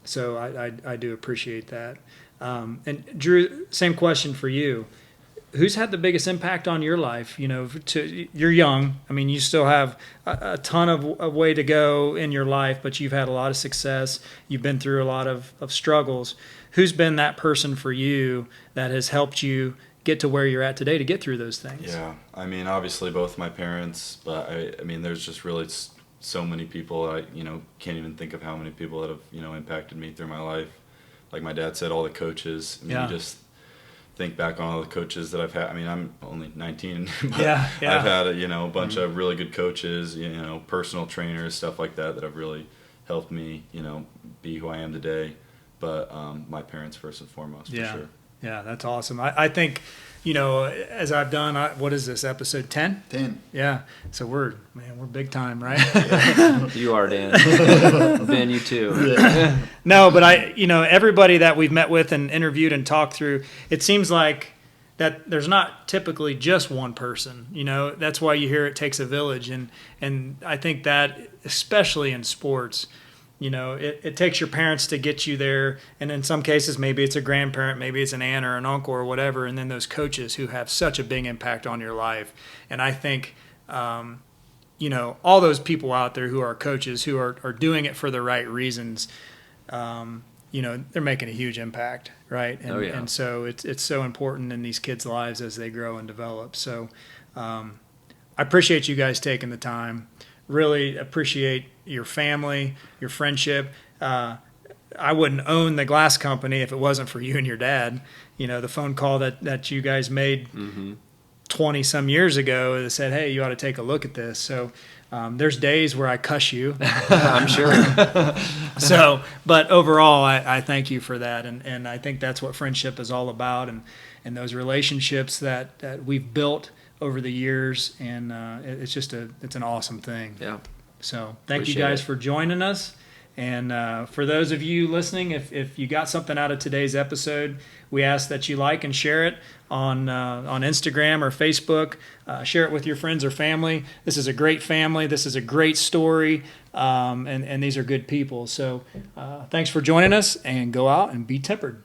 So I do appreciate that. And Drew, same question for you. Who's had the biggest impact on your life? You're young. I mean, you still have a ton of way to go in your life, but you've had a lot of success. You've been through a lot of struggles. Who's been that person for you that has helped you get to where you're at today to get through those things? Yeah, I mean, obviously both my parents, but I mean, there's just really so many people. I can't even think of how many people that have impacted me through my life. Like my dad said, all the coaches. I mean, you just think back on all the coaches that I've had. I mean, I'm only 19, but I've had a bunch of really good coaches, personal trainers, stuff like that have really helped me, be who I am today. But my parents first and foremost, for sure. Yeah, that's awesome. I think, as I've done, what is this, episode 10? 10. Yeah. So we're big time, right? You are, Dan. Ben, you too. No, but everybody that we've met with and interviewed and talked through, it seems like that there's not typically just one person. That's why you hear it takes a village. And I think that, especially in sports, it takes your parents to get you there. And in some cases, maybe it's a grandparent, maybe it's an aunt or an uncle or whatever. And then those coaches who have such a big impact on your life. And I think, all those people out there who are coaches who are doing it for the right reasons, they're making a huge impact, right? And, and so it's so important in these kids' lives as they grow and develop. So I appreciate you guys taking the time. Really appreciate your family, your friendship. I wouldn't own the glass company if it wasn't for you and your dad. The phone call that you guys made 20 some years ago that said, hey, you ought to take a look at this. So there's days where I cuss you. I'm sure. But overall, I thank you for that. And I think that's what friendship is all about. And those relationships that we've built over the years, and it's an awesome thing. Yeah. So thank you guys for joining us. And for those of you listening, if you got something out of today's episode, we ask that you like and share it on Instagram or Facebook. Share it with your friends or family. This is a great family. This is a great story, and these are good people. So thanks for joining us, and go out and be tempered.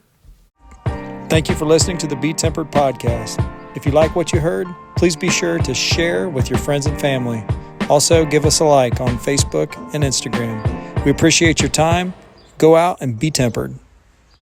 Thank you for listening to the Be Tempered podcast. If you like what you heard, please be sure to share with your friends and family. Also, give us a like on Facebook and Instagram. We appreciate your time. Go out and be tempered.